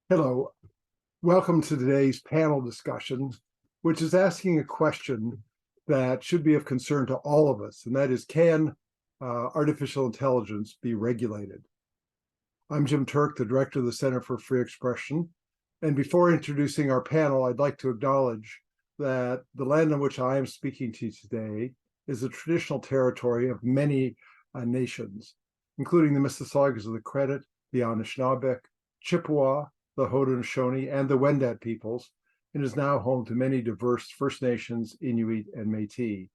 Hello, welcome to today's panel discussion, which is asking a question that should be of concern to all of us, and that is, can artificial intelligence be regulated? I'm Jim Turk, the director of the Center for Free Expression, and before introducing our panel, I'd like to acknowledge that the land on which I am speaking to you today is the traditional territory of many nations, including the Mississaugas of the Credit, the Anishinaabe, Chippewa, the Haudenosaunee, and the Wendat peoples, and is now home to many diverse First Nations, Inuit, and Métis.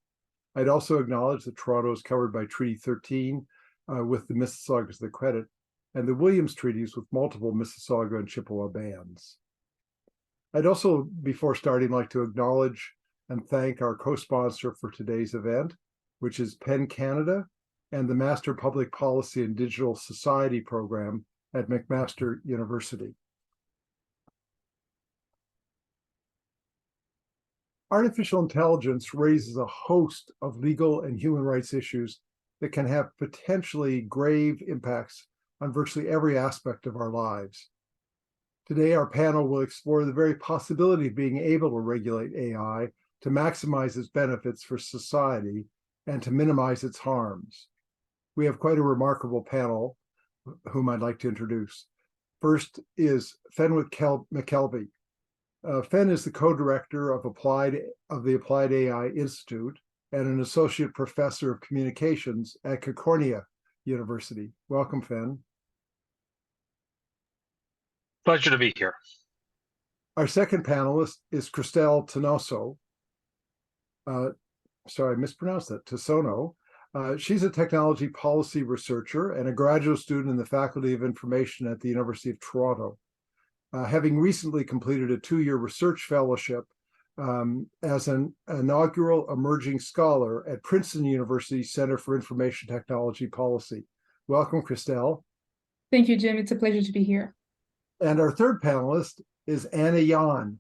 I'd also acknowledge that Toronto is covered by Treaty 13 with the Mississaugas of the Credit, and the Williams Treaties with multiple Mississauga and Chippewa bands. I'd also, before starting, like to acknowledge and thank our co-sponsor for today's event, which is Penn Canada and the Master Public Policy and Digital Society program at McMaster University. Artificial intelligence raises a host of legal and human rights issues that can have potentially grave impacts on virtually every aspect of our lives. Today, our panel will explore the very possibility of being able to regulate AI to maximize its benefits for society and to minimize its harms. We have quite a remarkable panel, whom I'd like to introduce. First is Fenwick McKelvey. Fen is the co-director of the Applied AI Institute and an associate professor of communications at Concordia University. Welcome, Fen. Pleasure to be here. Our second panelist is Christelle Tessono. Sorry, I mispronounced that, Tessono. She's a technology policy researcher and a graduate student in the Faculty of Information at the University of Toronto. Having recently completed a 2-year research fellowship as an inaugural emerging scholar at Princeton University Center for Information Technology Policy. Welcome, Christelle. Thank you, Jim. It's a pleasure to be here. And our third panelist is Jahn.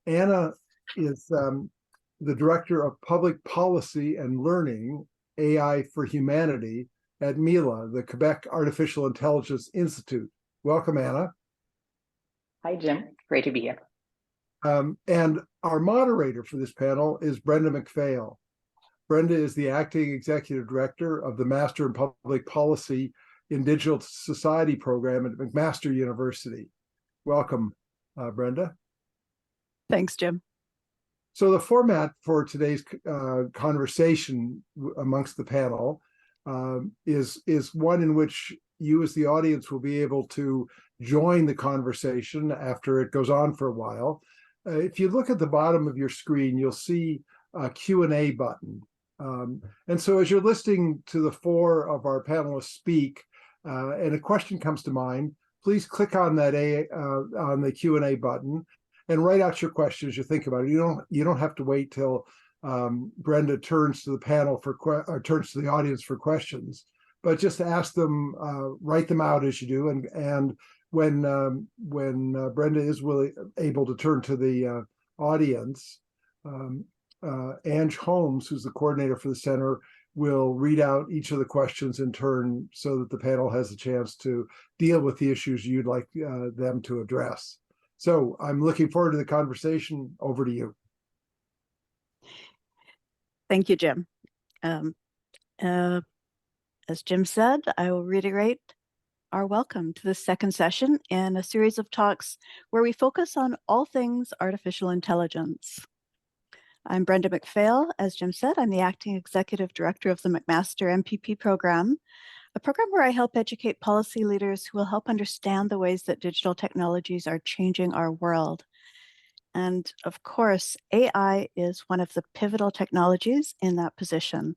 Anna is the Director of Public Policy and Learning, AI for Humanity, at Mila, the Quebec Artificial Intelligence Institute. Welcome, Anna. Hi, Jim. Great to be here. And our moderator for this panel is Brenda McPhail. Brenda is the acting executive director of the Master in Public Policy in Digital Society program at McMaster University. Welcome, Brenda. Thanks, Jim. So the format for today's conversation amongst the panel is one in which you as the audience will be able to join the conversation after it goes on for a while. If you look at the bottom of your screen, you'll see a Q&A button. And so as you're listening to the four of our panelists speak, and a question comes to mind, please click on that on the Q&A button and write out your question as you think about it. You don't have to wait till Brenda turns to the panel or turns to the audience for questions, but just ask them, write them out as you do, and when Brenda is able to turn to the audience, Ange Holmes, who's the coordinator for the center, will read out each of the questions in turn so that the panel has a chance to deal with the issues you'd like them to address. So I'm looking forward to the conversation. Over to you. Thank you, Jim. As Jim said, I will reiterate our welcome to the second session in a series of talks where we focus on all things artificial intelligence. I'm Brenda McPhail. As Jim said, I'm the acting executive director of the McMaster MPP program, a program where I help educate policy leaders who will help understand the ways that digital technologies are changing our world. And of course, AI is one of the pivotal technologies in that position.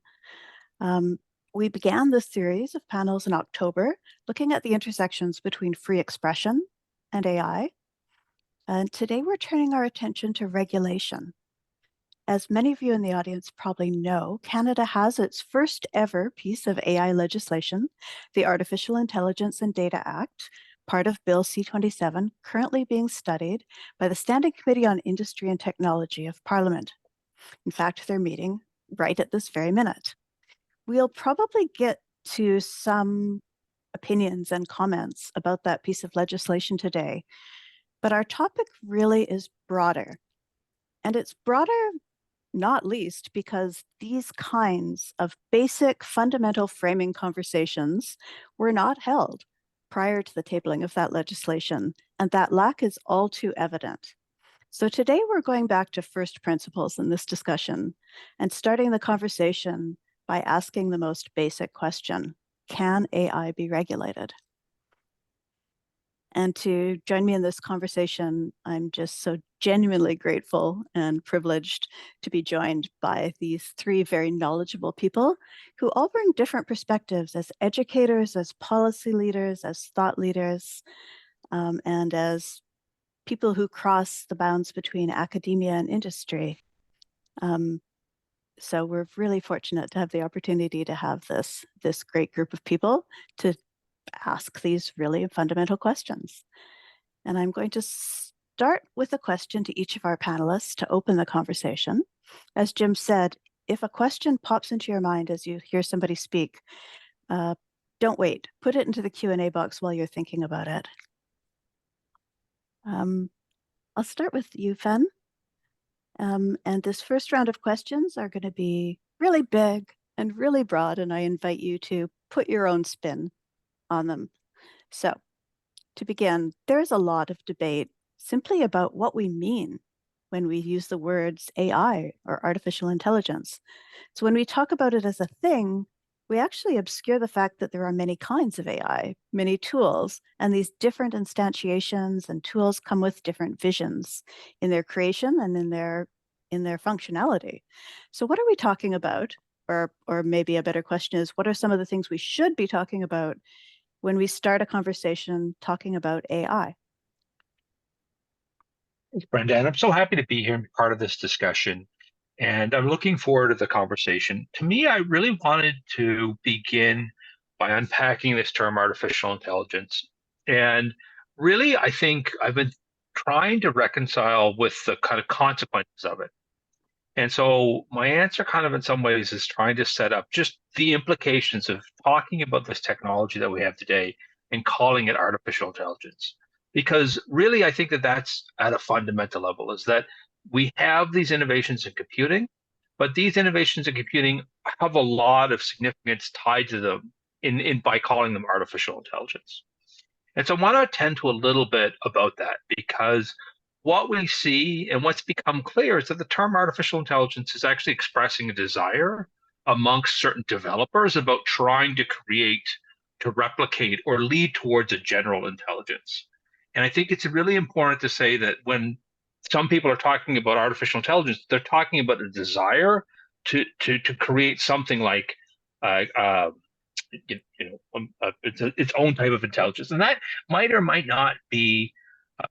We began this series of panels in October, looking at the intersections between free expression and AI. And today we're turning our attention to regulation. As many of you in the audience probably know, Canada has its first ever piece of AI legislation, the Artificial Intelligence and Data Act, part of Bill C-27, currently being studied by the Standing Committee on Industry and Technology of Parliament. In fact, they're meeting right at this very minute. We'll probably get to some opinions and comments about that piece of legislation today. But our topic really is broader. And it's broader not least because these kinds of basic fundamental framing conversations were not held prior to the tabling of that legislation, and that lack is all too evident. So today we're going back to first principles in this discussion and starting the conversation by asking the most basic question: can AI be regulated? And to join me in this conversation, I'm just so genuinely grateful and privileged to be joined by these three very knowledgeable people who all bring different perspectives as educators, as policy leaders, as thought leaders, and as people who cross the bounds between academia and industry. So we're really fortunate to have the opportunity to have this great group of people to ask these really fundamental questions. And I'm going to start with a question to each of our panelists to open the conversation. As Jim said, if a question pops into your mind as you hear somebody speak, don't wait. Put it into the Q&A box while you're thinking about it. I'll start with you, Fen. And this first round of questions are going to be really big and really broad, and I invite you to put your own spin on them. So to begin, there's a lot of debate simply about what we mean when we use the words AI or artificial intelligence. So when we talk about it as a thing, we actually obscure the fact that there are many kinds of AI, many tools, and these different instantiations and tools come with different visions in their creation and in their functionality. So what are we talking about? Or maybe a better question is, what are some of the things we should be talking about when we start a conversation talking about AI? Thanks, Brenda. And I'm so happy to be here and be part of this discussion. And I'm looking forward to the conversation. To me, I really wanted to begin by unpacking this term artificial intelligence. And really, I think I've been trying to reconcile with the kind of consequences of it. And so my answer kind of in some ways is trying to set up just the implications of talking about this technology that we have today and calling it artificial intelligence. Because really, I think that that's at a fundamental level, is that we have these innovations in computing, but these innovations in computing have a lot of significance tied to them in by calling them artificial intelligence. And so I want to attend to a little bit about that, because what we see and what's become clear is that the term artificial intelligence is actually expressing a desire amongst certain developers about trying to create, to replicate, or lead towards a general intelligence. And I think it's really important to say that when some people are talking about artificial intelligence, they're talking about a desire to create something like its own type of intelligence. And that might or might not be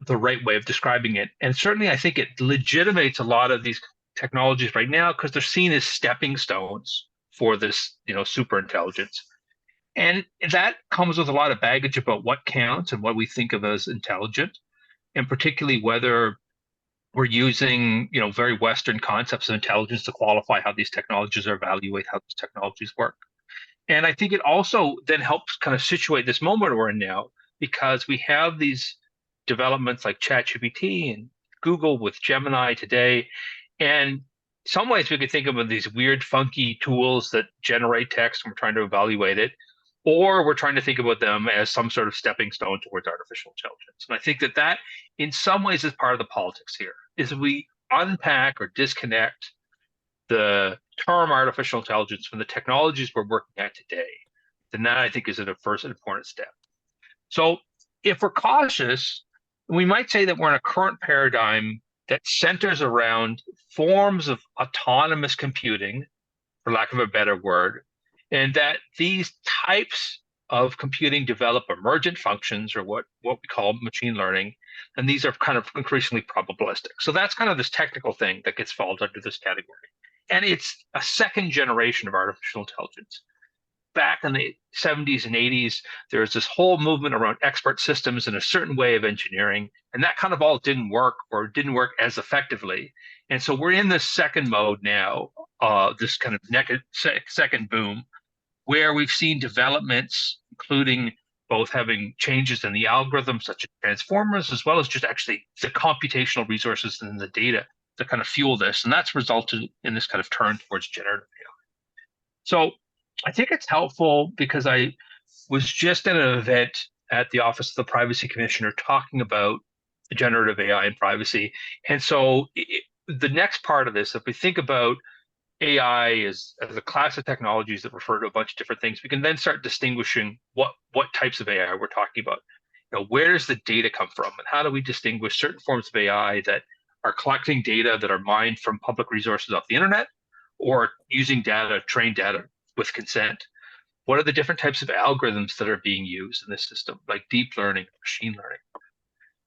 the right way of describing it. And certainly I think it legitimates a lot of these technologies right now because they're seen as stepping stones for this, super intelligence. And that comes with a lot of baggage about what counts and what we think of as intelligent, and particularly whether we're using, very Western concepts of intelligence to qualify how these technologies or evaluate how these technologies work. And I think it also then helps kind of situate this moment we're in now, because we have these developments like ChatGPT and Google with Gemini today. And in some ways we could think of these weird, funky tools that generate text and we're trying to evaluate it, or we're trying to think about them as some sort of stepping stone towards artificial intelligence. And I think that in some ways is part of the politics here, is we unpack or disconnect the term artificial intelligence from the technologies we're working at today, then that I think is a first important step. So if we're cautious, we might say that we're in a current paradigm that centers around forms of autonomous computing, for lack of a better word, and that these types of computing develop emergent functions, or what we call machine learning, and these are kind of increasingly probabilistic. So that's kind of this technical thing that gets falls under this category. And it's a second generation of artificial intelligence. Back in the 70s and 80s, there was this whole movement around expert systems and a certain way of engineering, and that kind of all didn't work, or didn't work as effectively. And so we're in this second mode now, this kind of second boom, where we've seen developments, including both having changes in the algorithms such as transformers, as well as just actually the computational resources and the data to kind of fuel this. And that's resulted in this kind of turn towards generative AI. So I think it's helpful because I was just at an event at the Office of the Privacy Commissioner talking about generative AI and privacy. And so the next part of this, if we think about AI as a class of technologies that refer to a bunch of different things, we can then start distinguishing what types of AI we're talking about. Where does the data come from, and how do we distinguish certain forms of AI that are collecting data that are mined from public resources off the internet, or using data, trained data with consent? What are the different types of algorithms that are being used in this system, like deep learning, machine learning?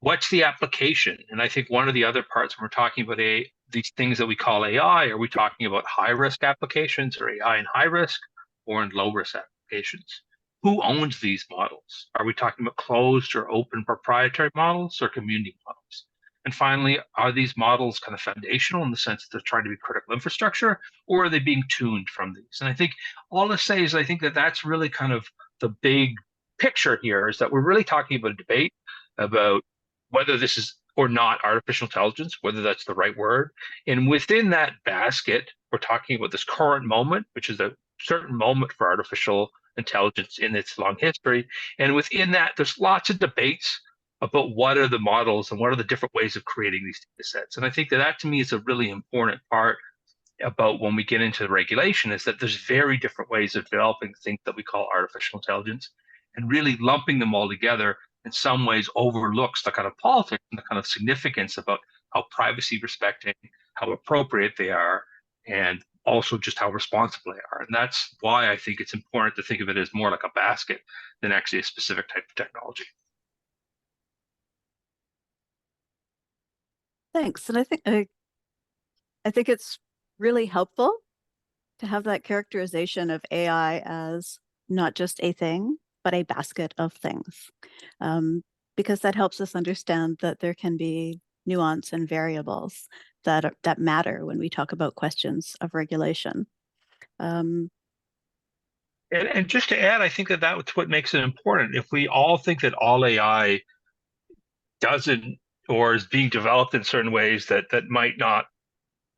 What's the application? And I think one of the other parts when we're talking about these things that we call AI, are we talking about high-risk applications, or AI in high risk, or in low-risk applications? Who owns these models? Are we talking about closed or open proprietary models, or community models? And finally, are these models kind of foundational in the sense that they're trying to be critical infrastructure, or are they being tuned from these? And I think all I say is I think that that's really kind of the big picture here, is that we're really talking about a debate about whether this is or not artificial intelligence, whether that's the right word. And within that basket, we're talking about this current moment, which is a certain moment for artificial intelligence in its long history. And within that, there's lots of debates about what are the models and what are the different ways of creating these data sets. And I think that to me is a really important part about when we get into the regulation, is that there's very different ways of developing things that we call artificial intelligence, and really lumping them all together in some ways overlooks the kind of politics and the kind of significance about how privacy respecting, how appropriate they are, and also just how responsible they are. And that's why I think it's important to think of it as more like a basket than actually a specific type of technology. Thanks. And I think it's really helpful to have that characterization of AI as not just a thing, but a basket of things, because that helps us understand that there can be nuance and variables that matter when we talk about questions of regulation. And just to add, I think that that's what makes it important. If we all think that all AI doesn't, or is being developed in certain ways that might not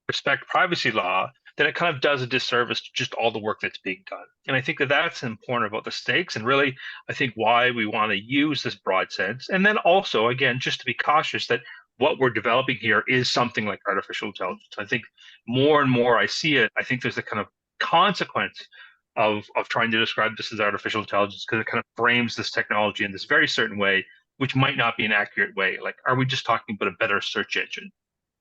respect privacy law, then it kind of does a disservice to just all the work that's being done. And I think that that's important about the stakes, and really, I think why we want to use this broad sense. And then also, again, just to be cautious that what we're developing here is something like artificial intelligence. I think more and more I see it, I think there's a kind of consequence of trying to describe this as artificial intelligence, because it kind of frames this technology in this very certain way, which might not be an accurate way. Like, are we just talking about a better search engine?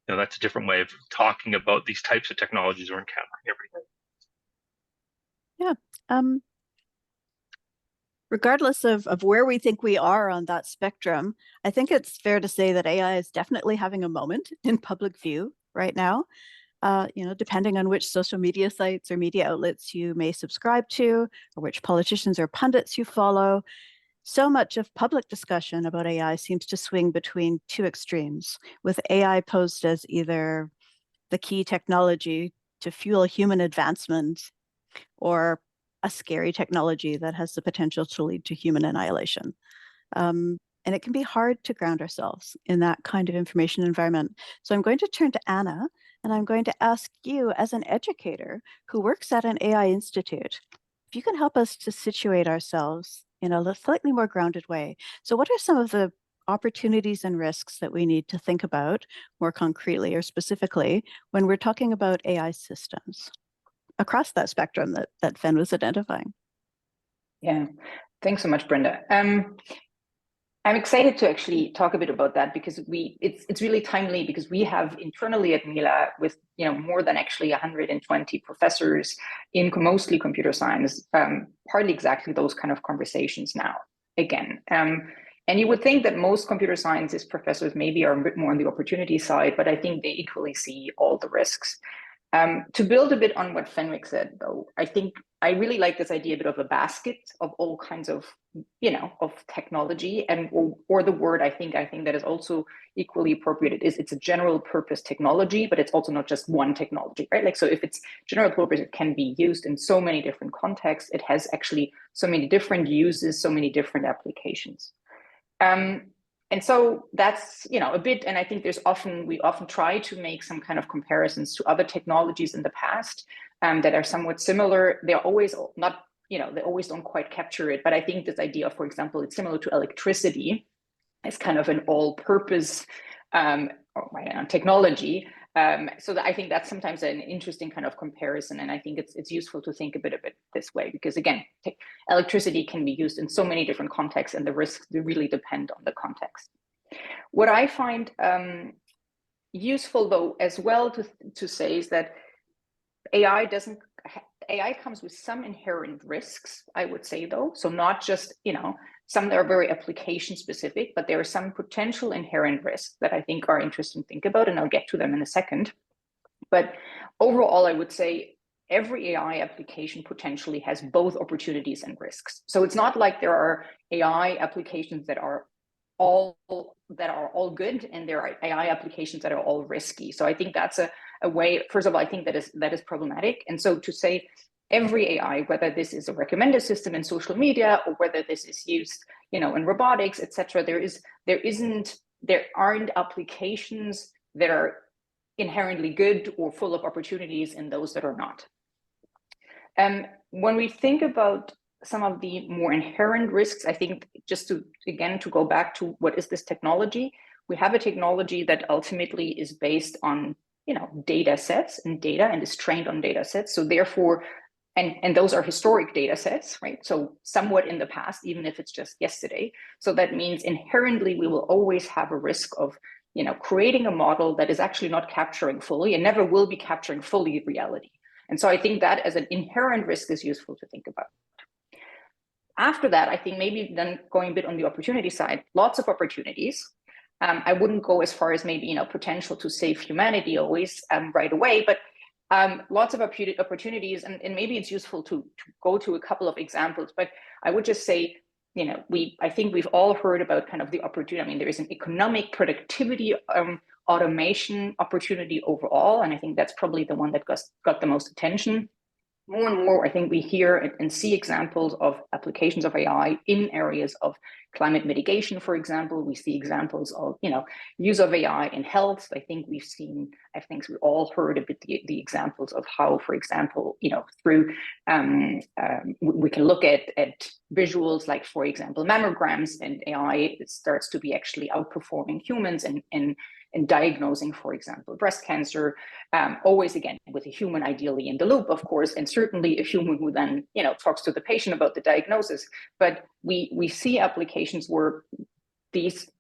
That's a different way of talking about these types of technologies we're encountering every day. Yeah. Regardless of where we think we are on that spectrum, I think it's fair to say that AI is definitely having a moment in public view right now. Depending on which social media sites or media outlets you may subscribe to, or which politicians or pundits you follow, so much of public discussion about AI seems to swing between two extremes, with AI posed as either the key technology to fuel human advancement, or a scary technology that has the potential to lead to human annihilation. And it can be hard to ground ourselves in that kind of information environment. So I'm going to turn to Anna, and I'm going to ask you, as an educator who works at an AI institute, if you can help us to situate ourselves in a slightly more grounded way. So what are some of the opportunities and risks that we need to think about more concretely or specifically when we're talking about AI systems across that spectrum that Fen was identifying? Yeah, thanks so much, Brenda. I'm excited to actually talk a bit about that, because it's really timely, because we have internally at Mila, with more than actually 120 professors in mostly computer science, partly exactly those kind of conversations now again. And you would think that most computer sciences professors maybe are a bit more on the opportunity side, but I think they equally see all the risks. To build a bit on what Fenwick said, though, I think I really like this idea a bit of a basket of all kinds of, of technology, and or the word I think that is also equally appropriate is it's a general purpose technology, but it's also not just one technology, right? Like, so if it's general purpose, it can be used in so many different contexts. It has actually so many different uses, so many different applications. And so that's, a bit, and I think we often try to make some kind of comparisons to other technologies in the past that are somewhat similar. They're always not, they always don't quite capture it. But I think this idea of, for example, it's similar to electricity as kind of an all-purpose technology. So I think that's sometimes an interesting kind of comparison, and I think it's useful to think a bit of it this way, because again, electricity can be used in so many different contexts, and the risks really depend on the context. What I find useful, though, as well to say is that AI comes with some inherent risks, I would say, though. So not just some that are very application specific, but there are some potential inherent risks that I think are interesting to think about, and I'll get to them in a second. But overall, I would say every AI application potentially has both opportunities and risks. So it's not like there are AI applications that are all good, and there are AI applications that are all risky. So I think that's a way, first of all, I think that is problematic. And so to say every AI, whether this is a recommender system in social media or whether this is used, in robotics, etc., there aren't applications that are inherently good or full of opportunities in those that are not. When we think about some of the more inherent risks, I think just to go back to what is this technology, we have a technology that ultimately is based on data sets and data, and is trained on data sets. So therefore, and those are historic data sets, right? So somewhat in the past, even if it's just yesterday. So that means inherently we will always have a risk of creating a model that is actually not capturing fully, and never will be capturing fully reality. And so I think that as an inherent risk is useful to think about. After that, I think maybe then going a bit on the opportunity side, lots of opportunities. I wouldn't go as far as maybe potential to save humanity always right away, but lots of opportunities, and maybe it's useful to go to a couple of examples. But I would just say, I think we've all heard about kind of the opportunity. I mean, there is an economic productivity automation opportunity overall, and I think that's probably the one that got the most attention. More and more, I think we hear and see examples of applications of AI in areas of climate mitigation, for example. We see examples of, use of AI in health. I think we all heard a bit the examples of how, for example, through we can look at visuals like, for example, mammograms, and AI starts to be actually outperforming humans in diagnosing, for example, breast cancer, always again with a human ideally in the loop, of course, and certainly a human who then talks to the patient about the diagnosis. But we see applications where these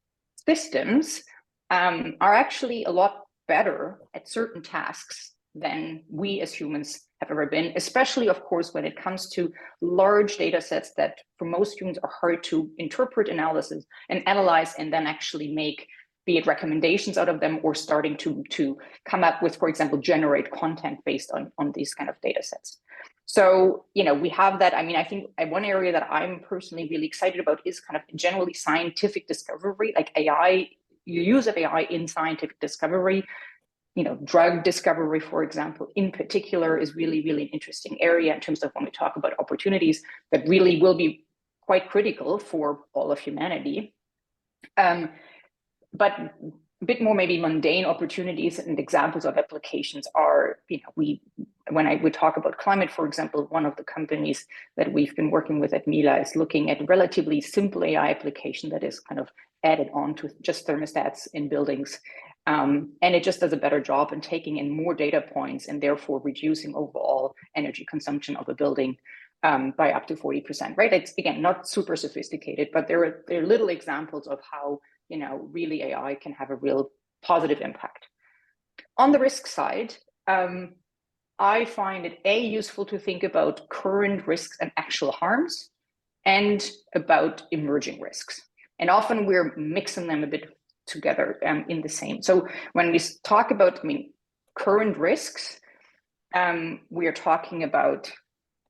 systems are actually a lot better at certain tasks than we as humans have ever been, especially, of course, when it comes to large data sets that for most humans are hard to interpret, analyze, and then actually make, be it recommendations out of them, or starting to come up with, for example, generate content based on these kind of data sets. So, we have that. I mean, I think one area that I'm personally really excited about is kind of generally scientific discovery, like AI, use of AI in scientific discovery. Drug discovery, for example, in particular, is really, really an interesting area in terms of when we talk about opportunities that really will be quite critical for all of humanity. But a bit more maybe mundane opportunities and examples of applications are, when I would talk about climate, for example, one of the companies that we've been working with at Mila is looking at a relatively simple AI application that is kind of added on to just thermostats in buildings. And it just does a better job in taking in more data points and therefore reducing overall energy consumption of a building by up to 40%, right? It's, again, not super sophisticated, but there are little examples of how really AI can have a real positive impact. On the risk side, I find it useful to think about current risks and actual harms, and about emerging risks. And often we're mixing them a bit together in the same. So when we talk about, current risks, we are talking about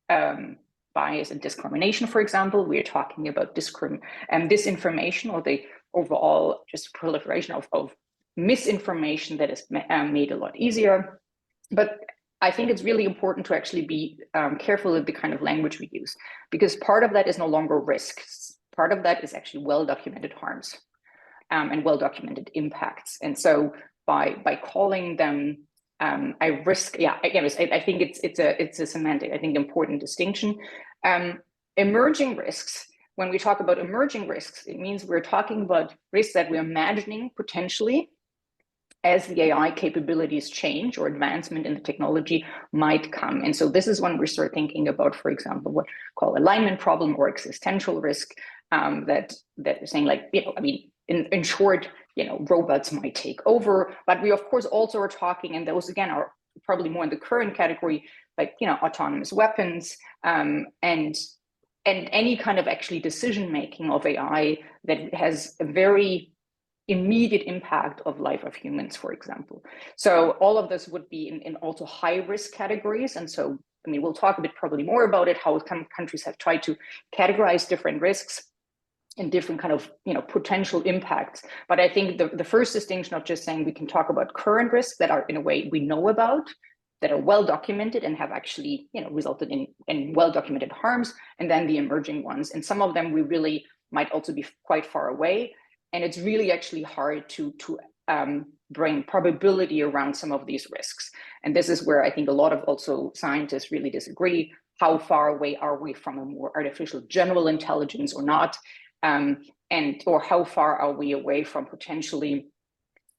bias and discrimination, for example. We are talking about disinformation, or the overall just proliferation of misinformation that is made a lot easier. But I think it's really important to actually be careful with the kind of language we use, because part of that is no longer risks. Part of that is actually well-documented harms and well-documented impacts. And so by calling them a risk, I think it's a semantic, I think, important distinction. Emerging risks. When we talk about emerging risks, it means we're talking about risks that we're imagining potentially as the AI capabilities change or advancement in the technology might come. And so this is when we start thinking about, for example, what we call alignment problem or existential risk, that we're saying, like, in short, robots might take over. But we, of course, also are talking, and those, again, are probably more in the current category, like, autonomous weapons, and any kind of actually decision-making of AI that has a very immediate impact of life of humans, for example. So all of this would be in also high-risk categories. And so, we'll talk a bit probably more about it, how countries have tried to categorize different risks and different kind of potential impacts. But I think the first distinction of just saying we can talk about current risks that are, in a way, we know about, that are well documented and have actually resulted in well documented harms, and then the emerging ones. And some of them we really might also be quite far away. And it's really actually hard to bring probability around some of these risks. And this is where I think a lot of also scientists really disagree. How far away are we from a more artificial general intelligence or not? Or how far are we away from potentially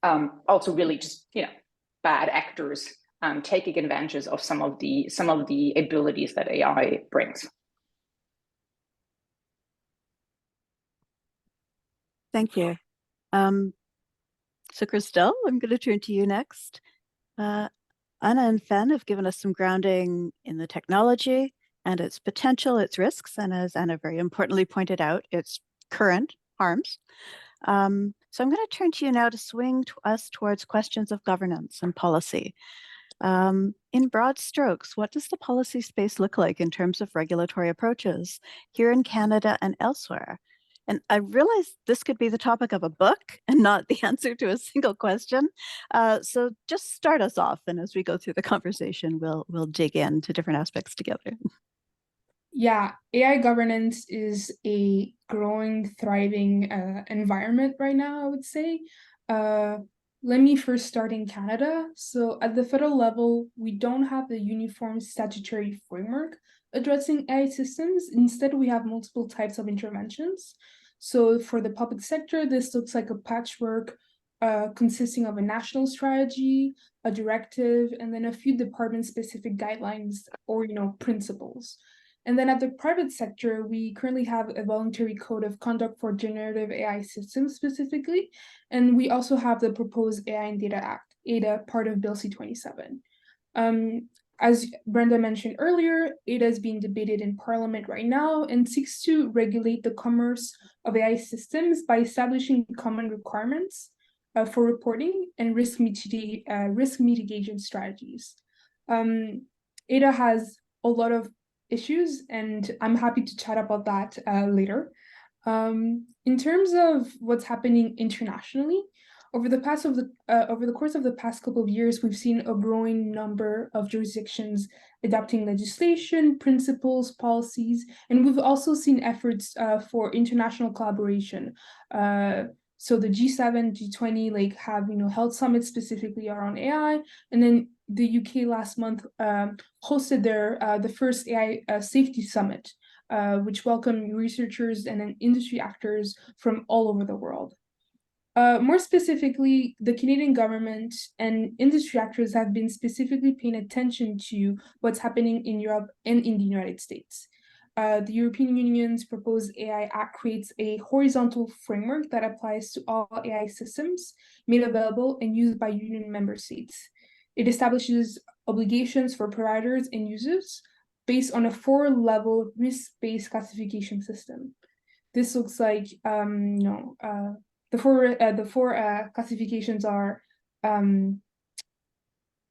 also really just bad actors taking advantage of some of the abilities that AI brings. Thank you. So Christelle, I'm going to turn to you next. Anna and Fen have given us some grounding in the technology and its potential, its risks, and as Anna very importantly pointed out, its current harms. So I'm going to turn to you now to swing us towards questions of governance and policy. In broad strokes, what does the policy space look like in terms of regulatory approaches here in Canada and elsewhere? And I realize this could be the topic of a book and not the answer to a single question. So just start us off, and as we go through the conversation, we'll dig into different aspects together. Yeah, AI governance is a growing, thriving environment right now, I would say. Let me first start in Canada. So at the federal level, we don't have the uniform statutory framework addressing AI systems. Instead, we have multiple types of interventions. So for the public sector, this looks like a patchwork consisting of a national strategy, a directive, and then a few department-specific guidelines or principles. And then at the private sector, we currently have a voluntary code of conduct for generative AI systems specifically. And we also have the proposed AI and Data Act, ADA, part of Bill C-27. As Brenda mentioned earlier, ADA is being debated in Parliament right now and seeks to regulate the commerce of AI systems by establishing common requirements for reporting and risk mitigation strategies. ADA has a lot of issues, and I'm happy to chat about that later. In terms of what's happening internationally, over the course of the past couple of years, we've seen a growing number of jurisdictions adopting legislation, principles, policies, and we've also seen efforts for international collaboration. So the G7, G20, have held summits specifically around AI, and then the UK last month hosted the first AI safety summit, which welcomed researchers and then industry actors from all over the world. More specifically, the Canadian government and industry actors have been specifically paying attention to what's happening in Europe and in the United States. The European Union's proposed AI Act creates a horizontal framework that applies to all AI systems made available and used by Union member states. It establishes obligations for providers and users based on a 4-level risk-based classification system. This looks like the four classifications are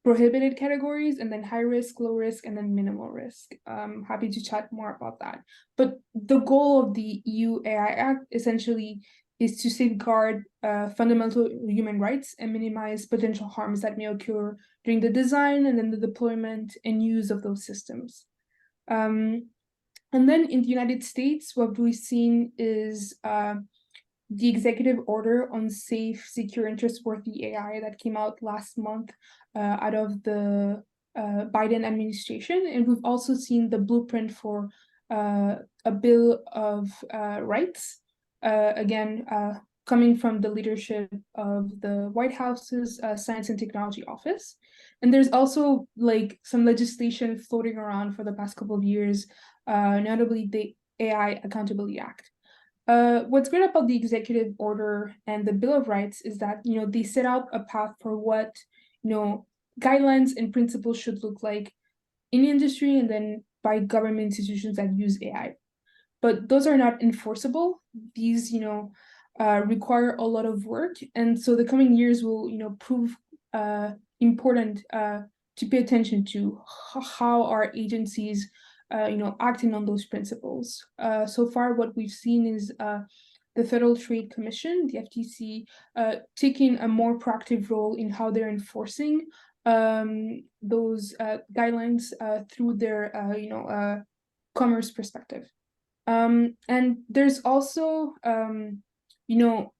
prohibited categories, and then high risk, low risk, and then minimal risk. Happy to chat more about that. But the goal of the EU AI Act essentially is to safeguard fundamental human rights and minimize potential harms that may occur during the design and then the deployment and use of those systems. And then in the United States, what we've seen is the executive order on safe, secure, and trustworthy AI that came out last month out of the Biden administration. And we've also seen the blueprint for a Bill of Rights, again, coming from the leadership of the White House's Science and Technology Office. And there's also like some legislation floating around for the past couple of years, notably the AI Accountability Act. What's great about the executive order and the Bill of Rights is that, you know, they set out a path for what, you know, guidelines and principles should look like in industry and then by government institutions that use AI. But those are not enforceable. These, you know, require a lot of work. And so the coming years will, you know, prove important to pay attention to how our agencies you know, acting on those principles. So far, what we've seen is the Federal Trade Commission, the FTC, taking a more proactive role in how they're enforcing those guidelines through their, you know, commerce perspective. And there's also, you know,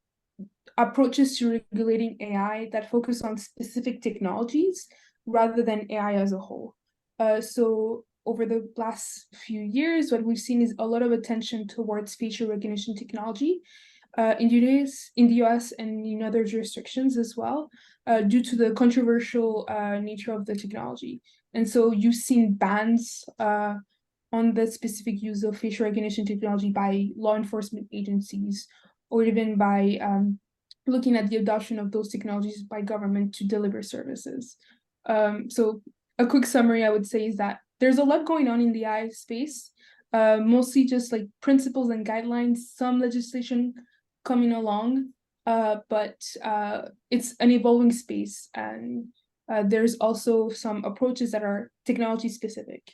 approaches to regulating AI that focus on specific technologies rather than AI as a whole. So over the last few years, what we've seen is a lot of attention towards facial recognition technology in the US and in other jurisdictions as well, due to the controversial nature of the technology. And so you've seen bans on the specific use of facial recognition technology by law enforcement agencies, or even by looking at the adoption of those technologies by government to deliver services. So a quick summary, I would say, is that there's a lot going on in the AI space, mostly just like principles and guidelines, some legislation coming along, but it's an evolving space, and there's also some approaches that are technology specific.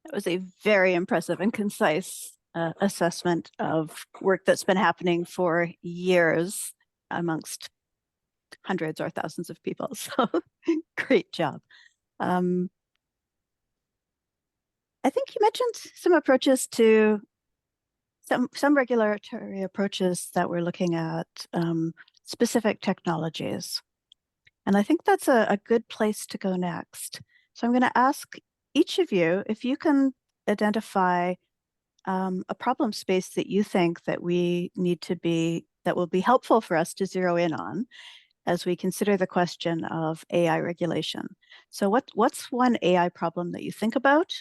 That was a very impressive and concise assessment of work that's been happening for years amongst hundreds or thousands of people. So great job. I think you mentioned some approaches to some regulatory approaches that we're looking at specific technologies. And I think that's a good place to go next. So I'm going to ask each of you if you can identify a problem space that you think that we need to be, that will be helpful for us to zero in on as we consider the question of AI regulation. So what's one AI problem that you think about?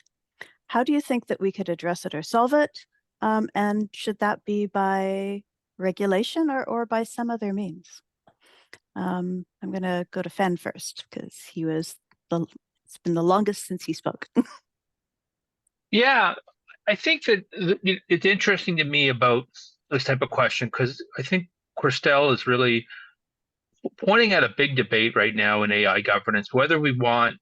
How do you think that we could address it or solve it? And should that be by regulation or by some other means? I'm going to go to Fen first because it's been the longest since he spoke. Yeah, I think that it's interesting to me about this type of question because I think Christelle is really pointing at a big debate right now in AI governance, whether we want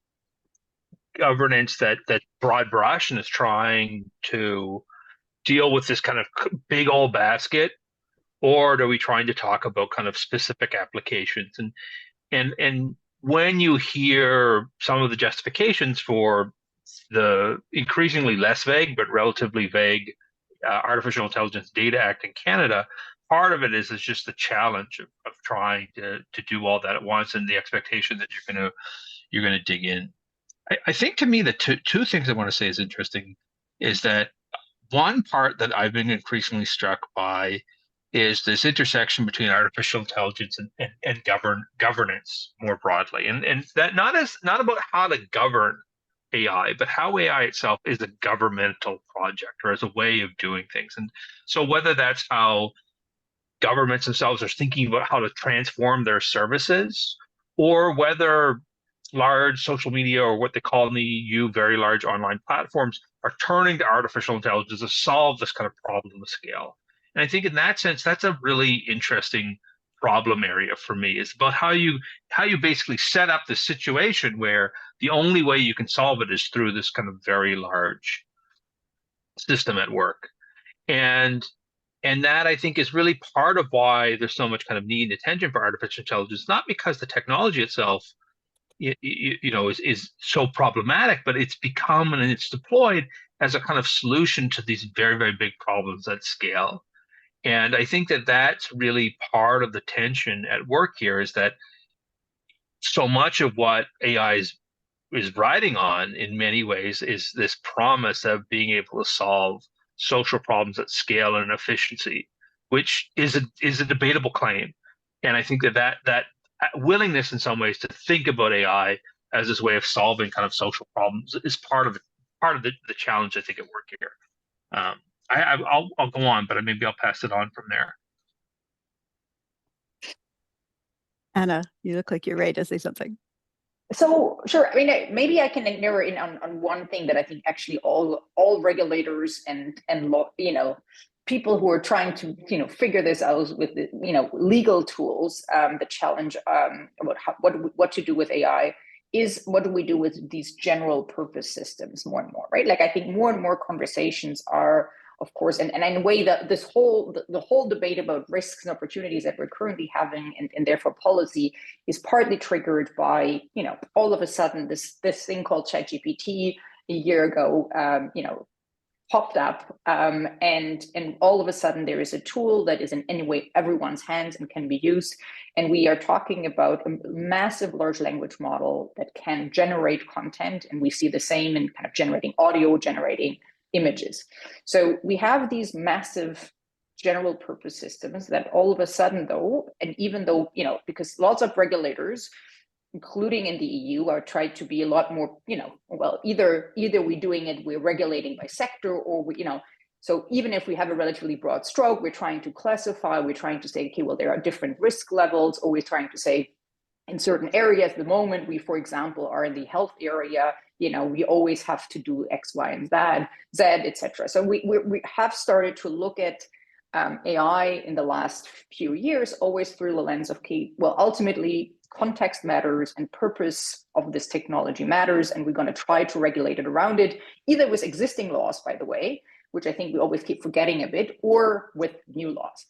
governance that broad brush and is trying to deal with this kind of big old basket, or are we trying to talk about kind of specific applications? And when you hear some of the justifications for the increasingly less vague but relatively vague Artificial Intelligence Data Act in Canada, part of it is just the challenge of trying to do all that at once and the expectation that you're gonna dig in. I think to me the two things I want to say is interesting is that one part that I've been increasingly struck by is this intersection between artificial intelligence and governance more broadly, and that not about how to govern AI, but how AI itself is a governmental project or as a way of doing things. And so whether that's how governments themselves are thinking about how to transform their services, or whether large social media or what they call in the EU very large online platforms are turning to artificial intelligence to solve this kind of problem of scale. And I think in that sense, that's a really interesting problem area for me. It's about how you basically set up the situation where the only way you can solve it is through this kind of very large system at work. And that, I think, is really part of why there's so much kind of need and attention for artificial intelligence, not because the technology itself is so problematic, but it's become and it's deployed as a kind of solution to these very, very big problems at scale. And I think that that's really part of the tension at work here, is that so much of what AI is riding on in many ways is this promise of being able to solve social problems at scale and efficiency, which is a debatable claim. And I think that willingness in some ways to think about AI as this way of solving kind of social problems is part of the challenge, I think, at work here. I'll go on, but maybe I'll pass it on from there. Anna, you look like you're ready to say something. So sure, I mean, maybe I can narrow in on one thing that I think actually all regulators and people who are trying to figure this out with legal tools, the challenge about what to do with AI is, what do we do with these general purpose systems more and more, right? Like, I think more and more conversations are, of course, and in a way that the whole debate about risks and opportunities that we're currently having and therefore policy is partly triggered by, all of a sudden this thing called ChatGPT a year ago, popped up, and all of a sudden there is a tool that is in any way everyone's hands and can be used. And we are talking about a massive large language model that can generate content, and we see the same in kind of generating audio, generating images. So we have these massive general purpose systems that all of a sudden, though, and even though, because lots of regulators, including in the EU, are trying to be a lot more, well, either we're doing it, we're regulating by sector, or so even if we have a relatively broad stroke, we're trying to classify, we're trying to say, okay, well, there are different risk levels, or we're trying to say, in certain areas, the moment we, for example, are in the health area, we always have to do X, Y, and Z, etc. So we have started to look at AI in the last few years, always through the lens of, okay, well, ultimately, context matters and purpose of this technology matters, and we're going to try to regulate it around it, either with existing laws, by the way, which I think we always keep forgetting a bit, or with new laws.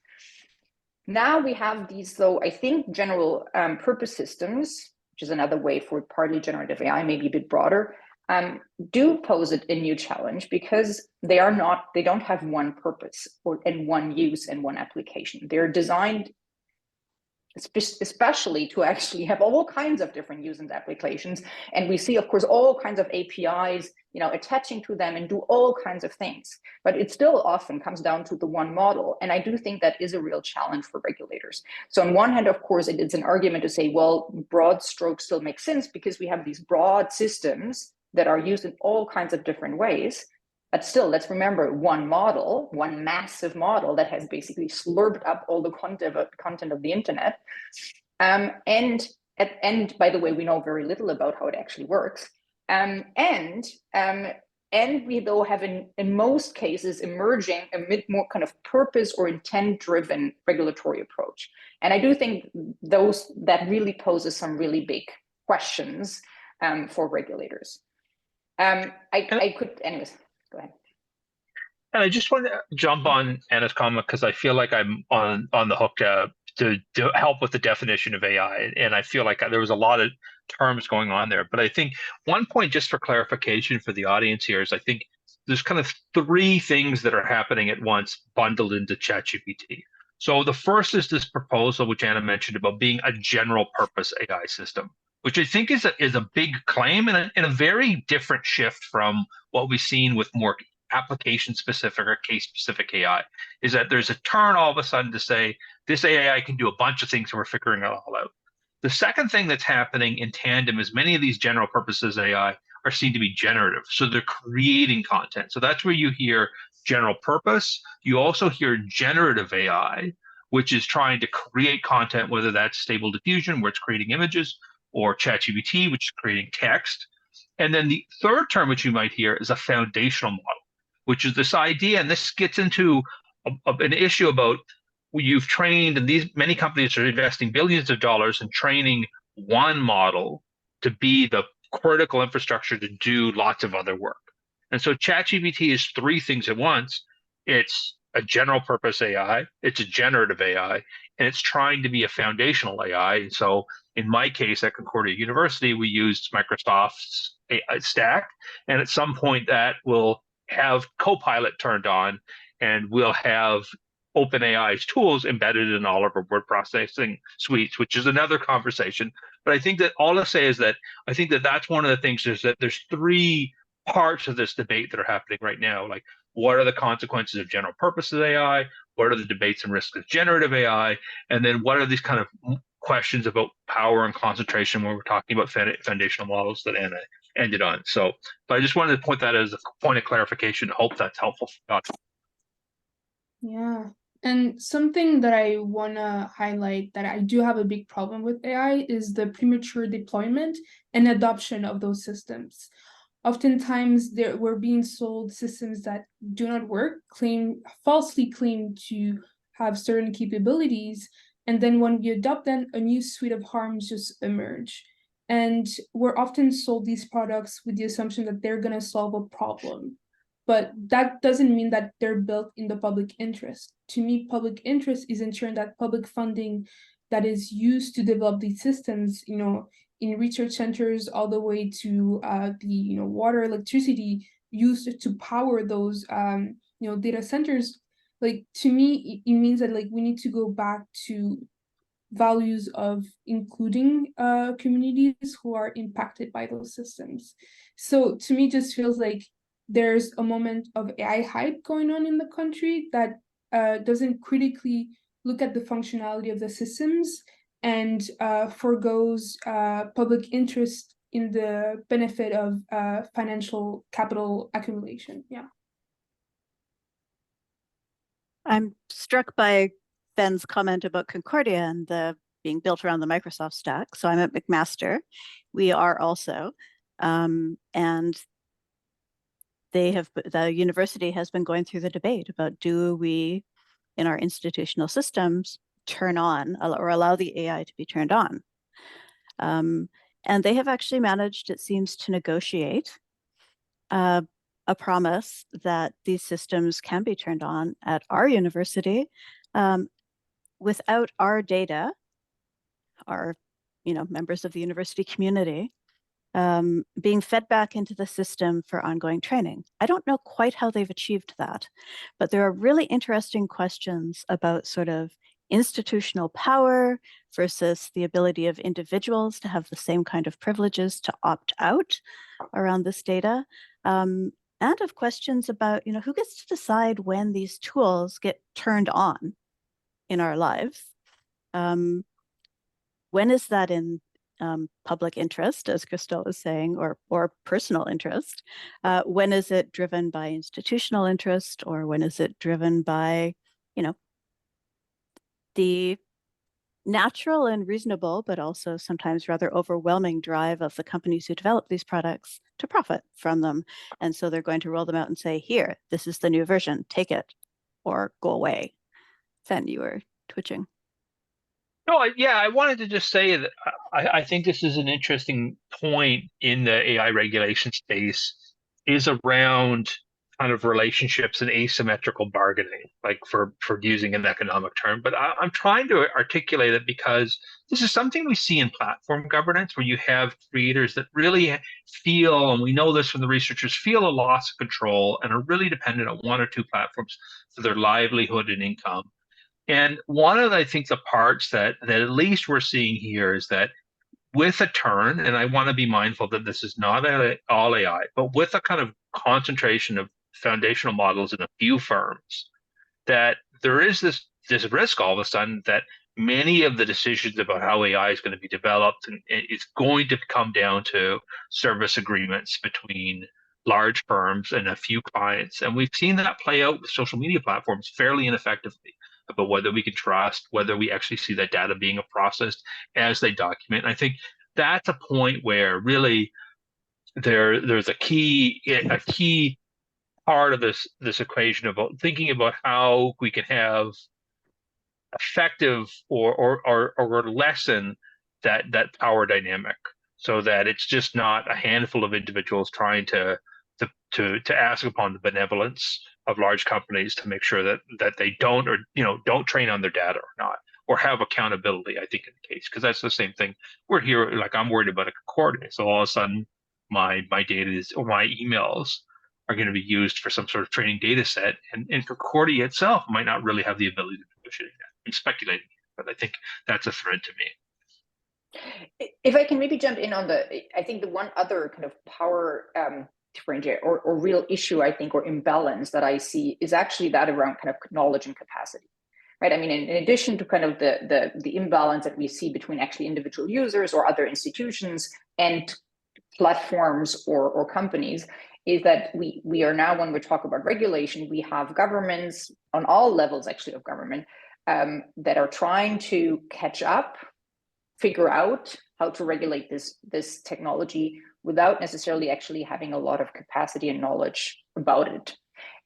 Now we have these, though, I think, general purpose systems, which is another way for partly generative AI, maybe a bit broader, do pose a new challenge, because they don't have one purpose and one use and one application. They're designed especially to actually have all kinds of different use and applications. And we see, of course, all kinds of APIs, attaching to them and do all kinds of things. But it still often comes down to the one model. And I do think that is a real challenge for regulators. So on one hand, of course, it's an argument to say, well, broad strokes still make sense because we have these broad systems that are used in all kinds of different ways. But still, let's remember one model, one massive model that has basically slurped up all the content of the internet. And by the way, we know very little about how it actually works. And we, though, have in most cases emerging a bit more kind of purpose or intent-driven regulatory approach. And I do think that really poses some really big questions for regulators. Anyways. Go ahead. And I just want to jump on Anna's comment, because I feel like I'm on the hook to help with the definition of AI. And I feel like there was a lot of terms going on there. But I think one point, just for clarification for the audience here, is I think there's kind of three things that are happening at once bundled into ChatGPT. So the first is this proposal, which Anna mentioned, about being a general purpose AI system, which I think is a big claim and a very different shift from what we've seen with more application-specific or case-specific AI, is that there's a turn all of a sudden to say, this AI can do a bunch of things and we're figuring it all out. The second thing that's happening in tandem is many of these general purposes AI are seen to be generative. So they're creating content. So that's where you hear general purpose. You also hear generative AI, which is trying to create content, whether that's Stable Diffusion, where it's creating images, or ChatGPT, which is creating text. And then the third term, which you might hear, is a foundational model, which is this idea, and this gets into an issue about you've trained, and these many companies are investing billions of dollars in training one model to be the critical infrastructure to do lots of other work. And so ChatGPT is three things at once. It's a general purpose AI, it's a generative AI, and it's trying to be a foundational AI. And so in my case at Concordia University, we used Microsoft's AI stack. And at some point that will have Copilot turned on, and we'll have OpenAI's tools embedded in all of our word processing suites, which is another conversation. But I think that all I'll say is that I think that that's one of the things, is that there's three parts of this debate that are happening right now. Like, what are the consequences of general purpose AI? What are the debates and risks of generative AI? And then what are these kind of questions about power and concentration when we're talking about foundational models that Anna ended on. So, but I just wanted to point that as a point of clarification. I hope that's helpful. Yeah. And something that I want to highlight that I do have a big problem with AI is the premature deployment and adoption of those systems. Oftentimes, we're being sold systems that do not work, falsely claim to have certain capabilities, and then when we adopt them, a new suite of harms just emerge. And we're often sold these products with the assumption that they're going to solve a problem. But that doesn't mean that they're built in the public interest. To me, public interest is ensuring that public funding that is used to develop these systems, in research centers all the way to the water, electricity used to power those data centers. Like, to me, it means that, like, we need to go back to values of including communities who are impacted by those systems. So to me, it just feels like there's a moment of AI hype going on in the country that doesn't critically look at the functionality of the systems and forgoes public interest in the benefit of financial capital accumulation. Yeah. I'm struck by Ben's comment about Concordia and the being built around the Microsoft stack. So I'm at McMaster. We are also, and the university has been going through the debate about, do we, in our institutional systems, turn on or allow the AI to be turned on? And they have actually managed, it seems, to negotiate a promise that these systems can be turned on at our university without our data, our members of the university community, being fed back into the system for ongoing training. I don't know quite how they've achieved that, but there are really interesting questions about sort of institutional power versus the ability of individuals to have the same kind of privileges to opt out around this data. And of questions about, who gets to decide when these tools get turned on in our lives. When is that in public interest, as Christelle was saying, or personal interest? When is it driven by institutional interest, or when is it driven by, the natural and reasonable, but also sometimes rather overwhelming drive of the companies who develop these products to profit from them? And so they're going to roll them out and say, here, this is the new version, take it or go away. Fen, you were twitching. No, I wanted to just say that I think this is an interesting point in the AI regulation space, is around kind of relationships and asymmetrical bargaining, like for using an economic term. But I'm trying to articulate it because this is something we see in platform governance, where you have creators that really feel, and we know this from the researchers, feel a loss of control and are really dependent on one or two platforms for their livelihood and income. And one of, I think, the parts that at least we're seeing here is that with a turn, and I want to be mindful that this is not all AI, but with a kind of concentration of foundational models in a few firms, that there is this risk all of a sudden that many of the decisions about how AI is going to be developed, and it's going to come down to service agreements between large firms and a few clients. And we've seen that play out with social media platforms fairly ineffectively, about whether we can trust, whether we actually see that data being processed as they document. And I think that's a point where really there's a key part of this equation about thinking about how we can have effective or lessen that power dynamic, so that it's just not a handful of individuals trying to ask upon the benevolence of large companies to make sure that they don't, or don't train on their data or not, or have accountability. I think in the case, because that's the same thing we're here. Like, I'm worried about a Concordia, so all of a sudden my data is, or my emails are going to be used for some sort of training data set, and Concordia itself might not really have the ability to negotiate that. I'm speculating, but I think that's a threat to me. If I can maybe jump in on I think the one other kind of power differentiator or real issue, I think, or imbalance that I see is actually that around kind of knowledge and capacity, right? I mean, in addition to kind of the imbalance that we see between actually individual users or other institutions and platforms or companies, is that we are now, when we talk about regulation, we have governments on all levels actually of government that are trying to catch up, figure out how to regulate this technology without necessarily actually having a lot of capacity and knowledge about it.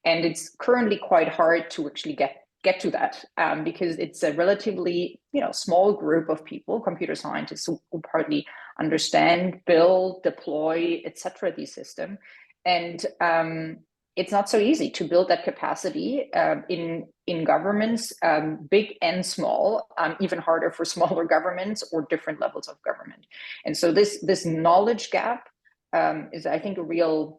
And it's currently quite hard to actually get to that because it's a relatively small group of people, computer scientists, who partly understand, build, deploy, etc. these systems. And it's not so easy to build that capacity in governments, big and small, even harder for smaller governments or different levels of government. And so this knowledge gap is, I think, a real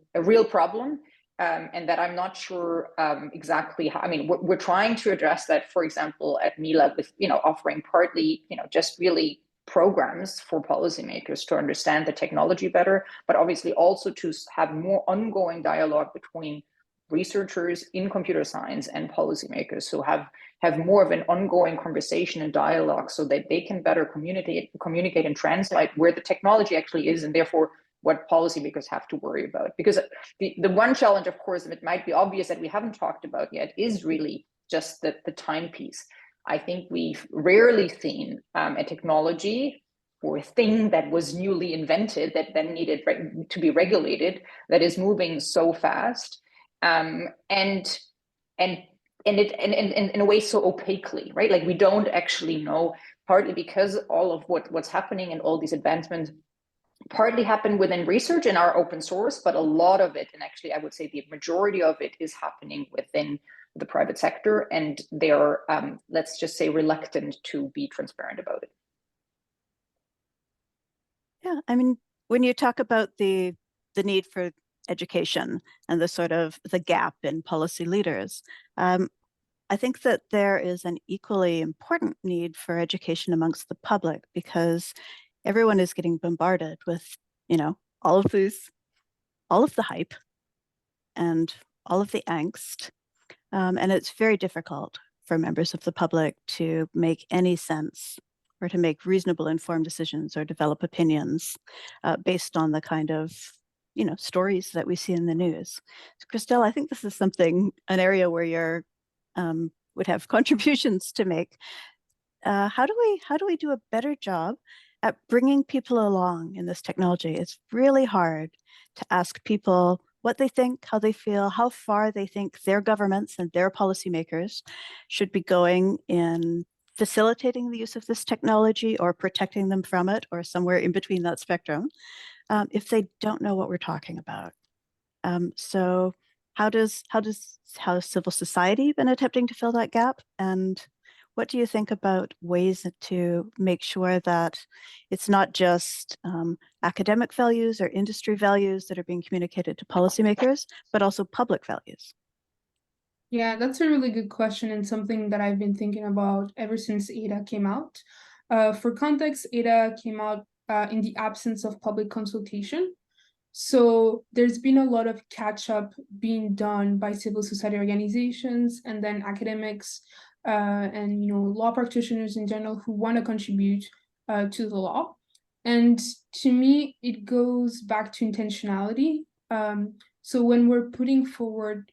problem, and that I'm not sure exactly how. I mean, we're trying to address that, for example, at Mila, with offering partly just really programs for policymakers to understand the technology better, but obviously also to have more ongoing dialogue between researchers in computer science and policymakers, so have more of an ongoing conversation and dialogue, so that they can better communicate and translate where the technology actually is, and therefore what policymakers have to worry about. Because the one challenge, of course, and it might be obvious that we haven't talked about yet, is really just the timepiece. I think we've rarely seen a technology or a thing that was newly invented that then needed to be regulated, that is moving so fast, and in a way so opaquely, right? Like, we don't actually know, partly because all of what's happening and all these advancements partly happen within research and are open source, but a lot of it, and actually I would say the majority of it, is happening within the private sector, and they're, let's just say, reluctant to be transparent about it. Yeah, I mean, when you talk about the need for education and the gap in policy leaders, I think that there is an equally important need for education amongst the public, because everyone is getting bombarded with, all of the hype and all of the angst. And it's very difficult for members of the public to make any sense or to make reasonable informed decisions or develop opinions based on the kind of, stories that we see in the news. So, Christelle, I think this is an area where you're would have contributions to make. How do we do a better job at bringing people along in this technology? It's really hard to ask people what they think, how they feel, how far they think their governments and their policymakers should be going in facilitating the use of this technology or protecting them from it, or somewhere in between that spectrum, if they don't know what we're talking about. So how has civil society been attempting to fill that gap? And what do you think about ways to make sure that it's not just academic values or industry values that are being communicated to policymakers, but also public values? Yeah, that's a really good question, and something that I've been thinking about ever since ADA came out. For context, ADA came out in the absence of public consultation. So there's been a lot of catch-up being done by civil society organizations and then academics and law practitioners in general who want to contribute to the law. And to me, it goes back to intentionality. So when we're putting forward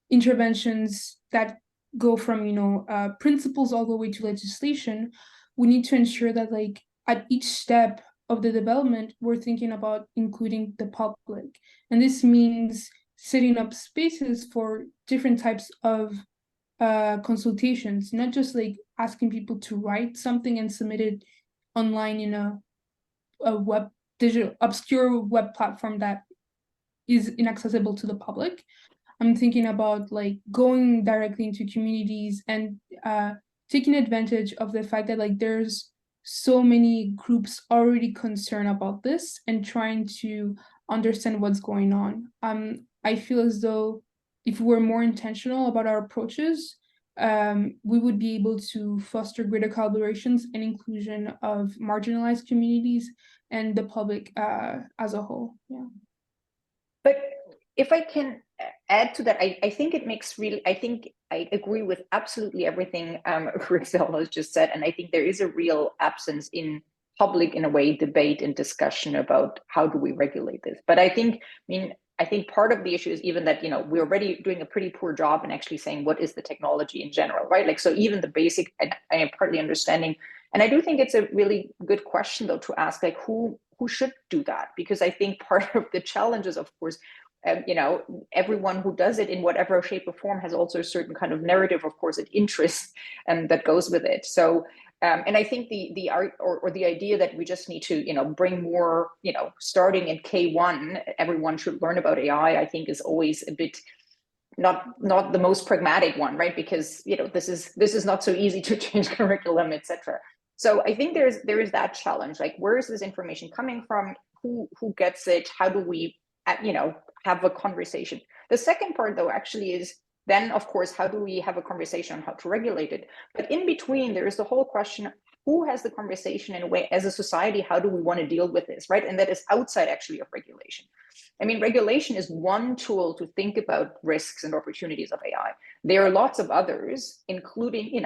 interventions that go from principles all the way to legislation, we need to ensure that, like, at each step of the development, we're thinking about including the public. And this means setting up spaces for different types of consultations, not just like asking people to write something and submit it online in a web digital obscure web platform that is inaccessible to the public. I'm thinking about like going directly into communities and taking advantage of the fact that like there's so many groups already concerned about this and trying to understand what's going on. I feel as though if we're more intentional about our approaches, we would be able to foster greater collaborations and inclusion of marginalized communities and the public as a whole. Yeah. But if I can add to that, I think it makes really, I think I agree with absolutely everything Christelle has just said. And I think there is a real absence in public, in a way, debate and discussion about how do we regulate this. But I think, I think part of the issue is even that, we're already doing a pretty poor job in actually saying what is the technology in general, right? Like, so even the basic, I am partly understanding. And I do think it's a really good question, though, to ask, like, who should do that? Because I think part of the challenge is, of course, everyone who does it in whatever shape or form has also a certain kind of narrative, of course, and interest that goes with it. So, and I think the art or the idea that we just need to, bring more, starting in K1, everyone should learn about AI, I think is always a bit not the most pragmatic one, right? Because, this is not so easy to change curriculum, etc. So I think there is that challenge, like, where is this information coming from? Who gets it? How do we, have a conversation? The second part, though, actually is then, of course, how do we have a conversation on how to regulate it? But in between, there is the whole question, who has the conversation in a way, as a society, how do we want to deal with this, right? And that is outside actually of regulation. Regulation is one tool to think about risks and opportunities of AI. There are lots of others, including,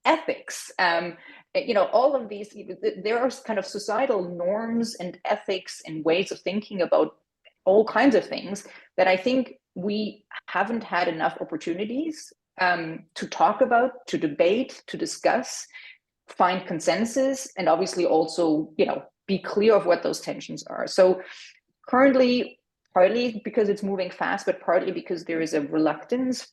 ethics, all of these, there are kind of societal norms and ethics and ways of thinking about all kinds of things that I think we haven't had enough opportunities to talk about, to debate, to discuss, find consensus, and obviously also, be clear of what those tensions are. So currently, partly because it's moving fast, but partly because there is a reluctance,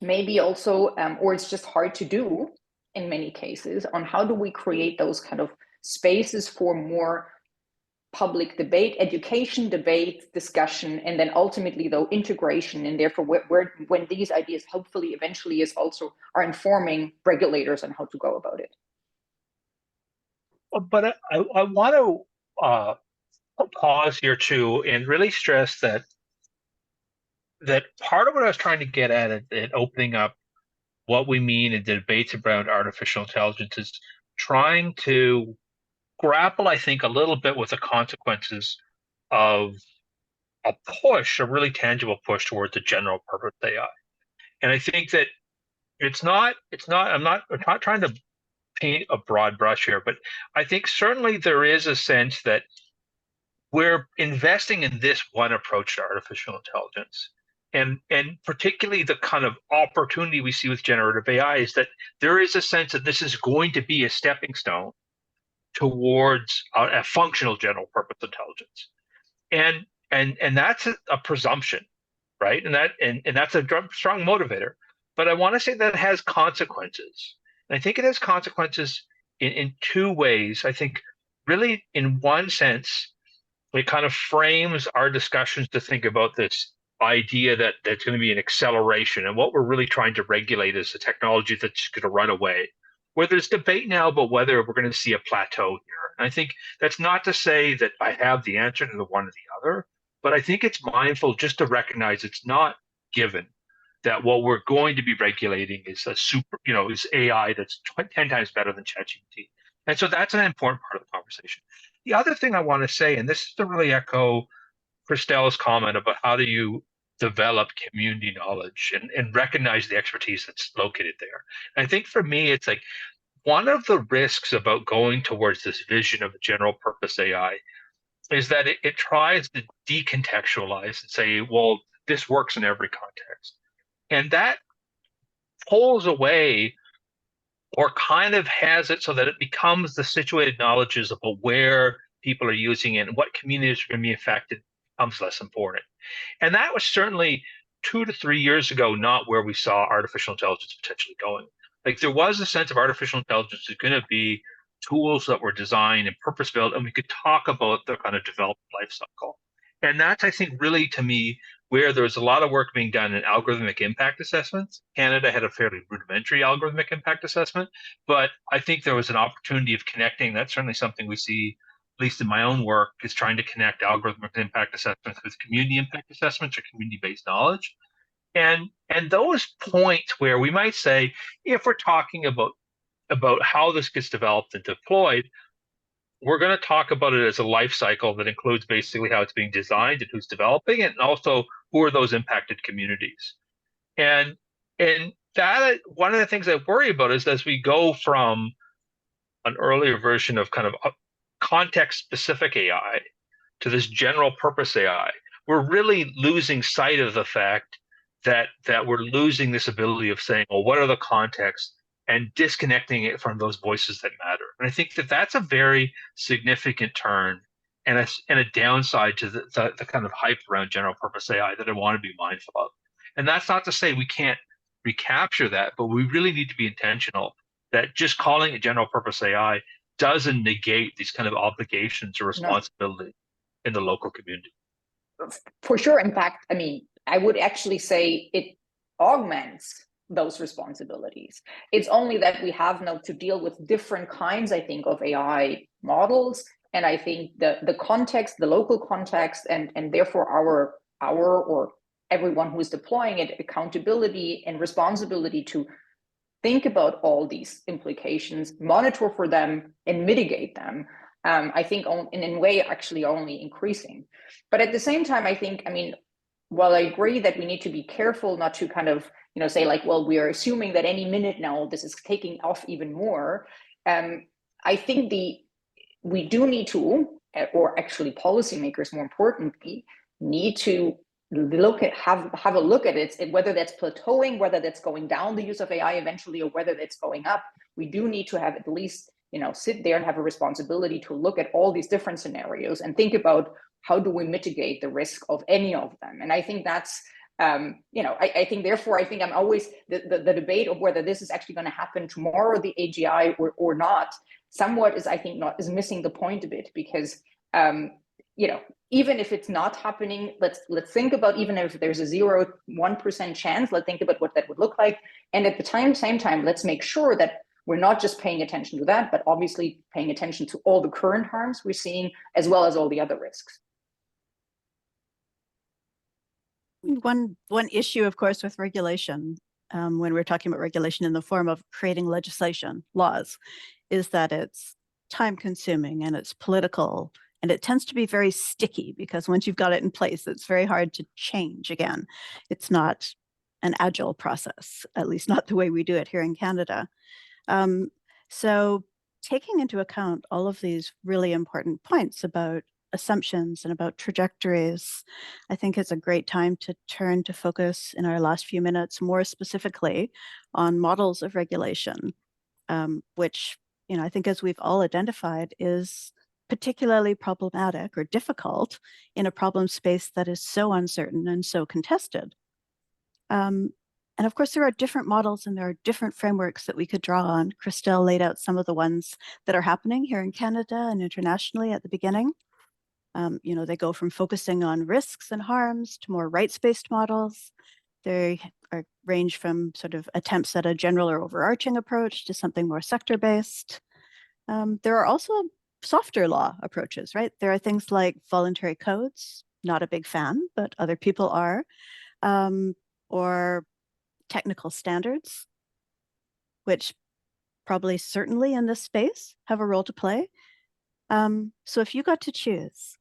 maybe also, or it's just hard to do in many cases, on how do we create those kind of spaces for more public debate, education, debate, discussion, and then ultimately, though, integration, and therefore when these ideas hopefully eventually are informing regulators on how to go about it. But I want to pause here too and really stress that part of what I was trying to get at in opening up what we mean in debates around artificial intelligence is trying to grapple, I think, a little bit with the consequences of a really tangible push towards a general purpose AI. And I think that I'm not trying to paint a broad brush here, but I think certainly there is a sense that we're investing in this one approach to artificial intelligence. And particularly the kind of opportunity we see with generative AI is that there is a sense that this is going to be a stepping stone towards a functional general purpose intelligence. And that's a presumption, right? And that's a strong motivator. But I want to say that it has consequences. And I think it has consequences in two ways. I think really in one sense, it kind of frames our discussions to think about this idea that there's going to be an acceleration, and what we're really trying to regulate is a technology that's just going to run away. Where there's debate now about whether we're going to see a plateau here. And I think that's not to say that I have the answer to the one or the other, but I think it's mindful just to recognize it's not given that what we're going to be regulating is is AI that's 10 times better than ChatGPT. And so that's an important part of the conversation. The other thing I want to say, and this is to really echo Christelle's comment about how do you develop community knowledge and recognize the expertise that's located there. And I think for me, it's like one of the risks about going towards this vision of a general purpose AI is that it tries to decontextualize and say, well, this works in every context. And that pulls away or kind of has it so that it becomes the situated knowledges about where people are using it and what communities are going to be affected becomes less important. And that was certainly 2 to 3 years ago not where we saw artificial intelligence potentially going. Like there was a sense of artificial intelligence is going to be tools that were designed and purpose-built, and we could talk about the kind of development life cycle. And that's, I think, really, to me, where there's a lot of work being done in algorithmic impact assessments. Canada had a fairly rudimentary algorithmic impact assessment, but I think there was an opportunity of connecting. That's certainly something we see, at least in my own work, is trying to connect algorithmic impact assessments with community impact assessments or community-based knowledge. And those points where we might say, if we're talking about how this gets developed and deployed, we're going to talk about it as a life cycle that includes basically how it's being designed and who's developing it, and also who are those impacted communities. And that, one of the things I worry about is as we go from an earlier version of kind of context-specific AI to this general purpose AI, we're really losing sight of the fact that we're losing this ability of saying, well, what are the contexts, and disconnecting it from those voices that matter. And I think that that's a very significant turn and a downside to the kind of hype around general purpose AI that I want to be mindful of. And that's not to say we can't recapture that, but we really need to be intentional that just calling it general purpose AI doesn't negate these kind of obligations or responsibility in the local community. For sure. In fact, I mean, I would actually say it augments those responsibilities. It's only that we have now to deal with different kinds, I think, of AI models. And I think the context, the local context, and therefore our or everyone who is deploying it, accountability and responsibility to think about all these implications, monitor for them, and mitigate them, I think in a way actually only increasing. But at the same time, I think, I mean, while I agree that we need to be careful not to kind of, say like, well, we are assuming that any minute now this is taking off even more. I think we do need to, or actually policymakers more importantly, need to have a look at it, whether that's plateauing, whether that's going down the use of AI eventually, or whether that's going up. We do need to have at least, sit there and have a responsibility to look at all these different scenarios and think about how do we mitigate the risk of any of them. And I think that's, I think therefore, I think I'm always the debate of whether this is actually going to happen tomorrow, the AGI or not, somewhat is missing the point a bit, because, even if it's not happening, let's think about, even if there's a 0.1% chance, let's think about what that would look like. And at the same time, let's make sure that we're not just paying attention to that, but obviously paying attention to all the current harms we're seeing, as well as all the other risks. One issue, of course, with regulation, when we're talking about regulation in the form of creating legislation, laws, is that it's time-consuming and it's political, and it tends to be very sticky, because once you've got it in place, it's very hard to change again. It's not an agile process, at least not the way we do it here in Canada. So taking into account all of these really important points about assumptions and about trajectories, I think it's a great time to turn to focus in our last few minutes more specifically on models of regulation, which, I think, as we've all identified, is particularly problematic or difficult in a problem space that is so uncertain and so contested. And of course, there are different models and there are different frameworks that we could draw on. Christelle laid out some of the ones that are happening here in Canada and internationally at the beginning. They go from focusing on risks and harms to more rights-based models. They range from sort of attempts at a general or overarching approach to something more sector-based. There are also softer law approaches, right? There are things like voluntary codes, not a big fan, but other people are, or technical standards, which probably certainly in this space have a role to play. So if you got to choose,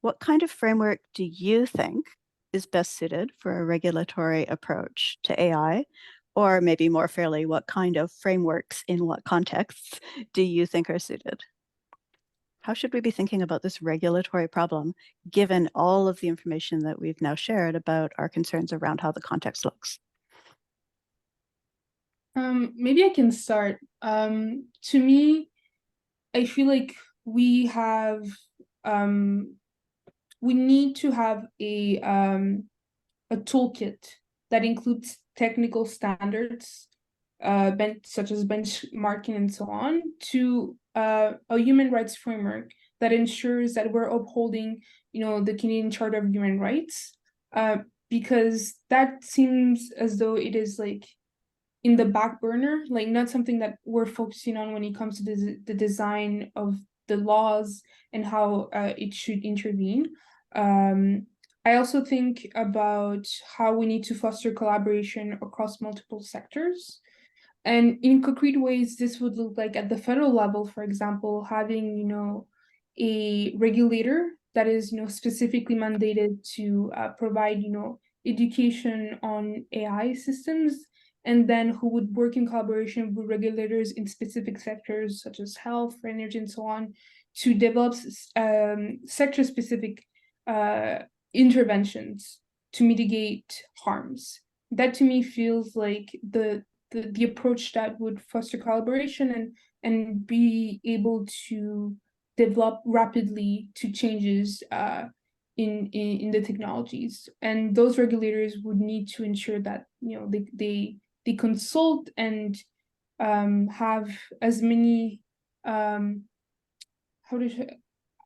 what kind of framework do you think is best suited for a regulatory approach to AI? Or maybe more fairly, what kind of frameworks in what contexts do you think are suited? How should we be thinking about this regulatory problem, given all of the information that we've now shared about our concerns around how the context looks? Maybe I can start. To me, I feel like we need to have a toolkit that includes technical standards, such as benchmarking and so on, to a human rights framework that ensures that we're upholding, the Canadian Charter of Human Rights, because that seems as though it is like in the back burner, like not something that we're focusing on when it comes to the design of the laws and how it should intervene. I also think about how we need to foster collaboration across multiple sectors. And in concrete ways, this would look like at the federal level, for example, having, a regulator that is, specifically mandated to provide, education on AI systems, and then who would work in collaboration with regulators in specific sectors such as health, energy, and so on, to develop sector-specific interventions to mitigate harms. That to me feels like the approach that would foster collaboration and be able to develop rapidly to changes in the technologies. And those regulators would need to ensure that they consult and have as many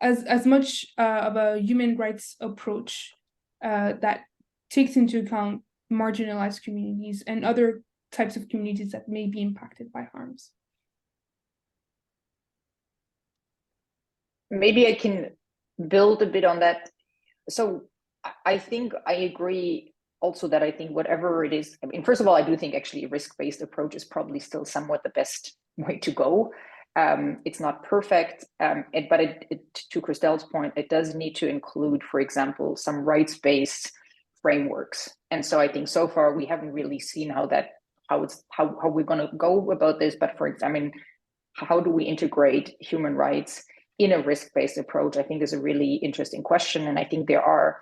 as much of a human rights approach that takes into account marginalized communities and other types of communities that may be impacted by harms. Maybe I can build a bit on that. So I think I agree also that I think whatever it is, I mean, first of all, I do think actually a risk-based approach is probably still somewhat the best way to go. It's not perfect, but to Christelle's point, it does need to include, for example, some rights-based frameworks. And so I think so far we haven't really seen how we're going to go about this. But for example, I mean, how do we integrate human rights in a risk-based approach? I think is a really interesting question, and I think there are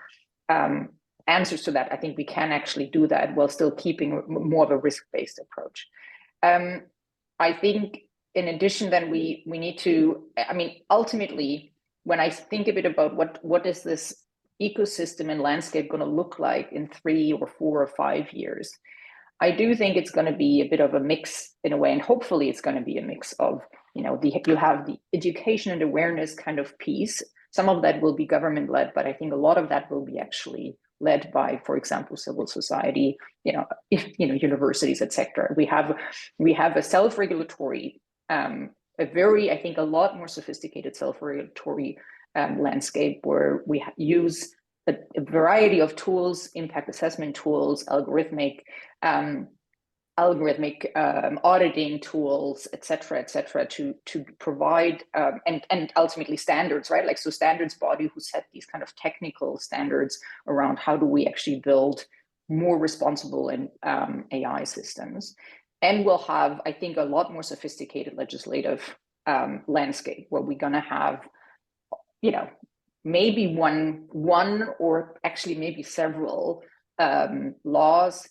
answers to that. I think we can actually do that while still keeping more of a risk-based approach. I think in addition, then we need to, I mean, ultimately, when I think a bit about what is this ecosystem and landscape going to look like in 3 or 4 or 5 years, I do think it's going to be a bit of a mix in a way, and hopefully it's going to be a mix of, you have the education and awareness kind of piece. Some of that will be government-led, but I think a lot of that will be actually led by, for example, civil society, universities, etc. We have a self-regulatory, I think a lot more sophisticated self-regulatory landscape where we use a variety of tools, impact assessment tools, algorithmic auditing tools, et cetera, to provide and ultimately standards, right? Like, so standards body who set these kind of technical standards around how do we actually build more responsible and AI systems. And we'll have, I think, a lot more sophisticated legislative landscape where we're going to have, maybe one or actually maybe several laws,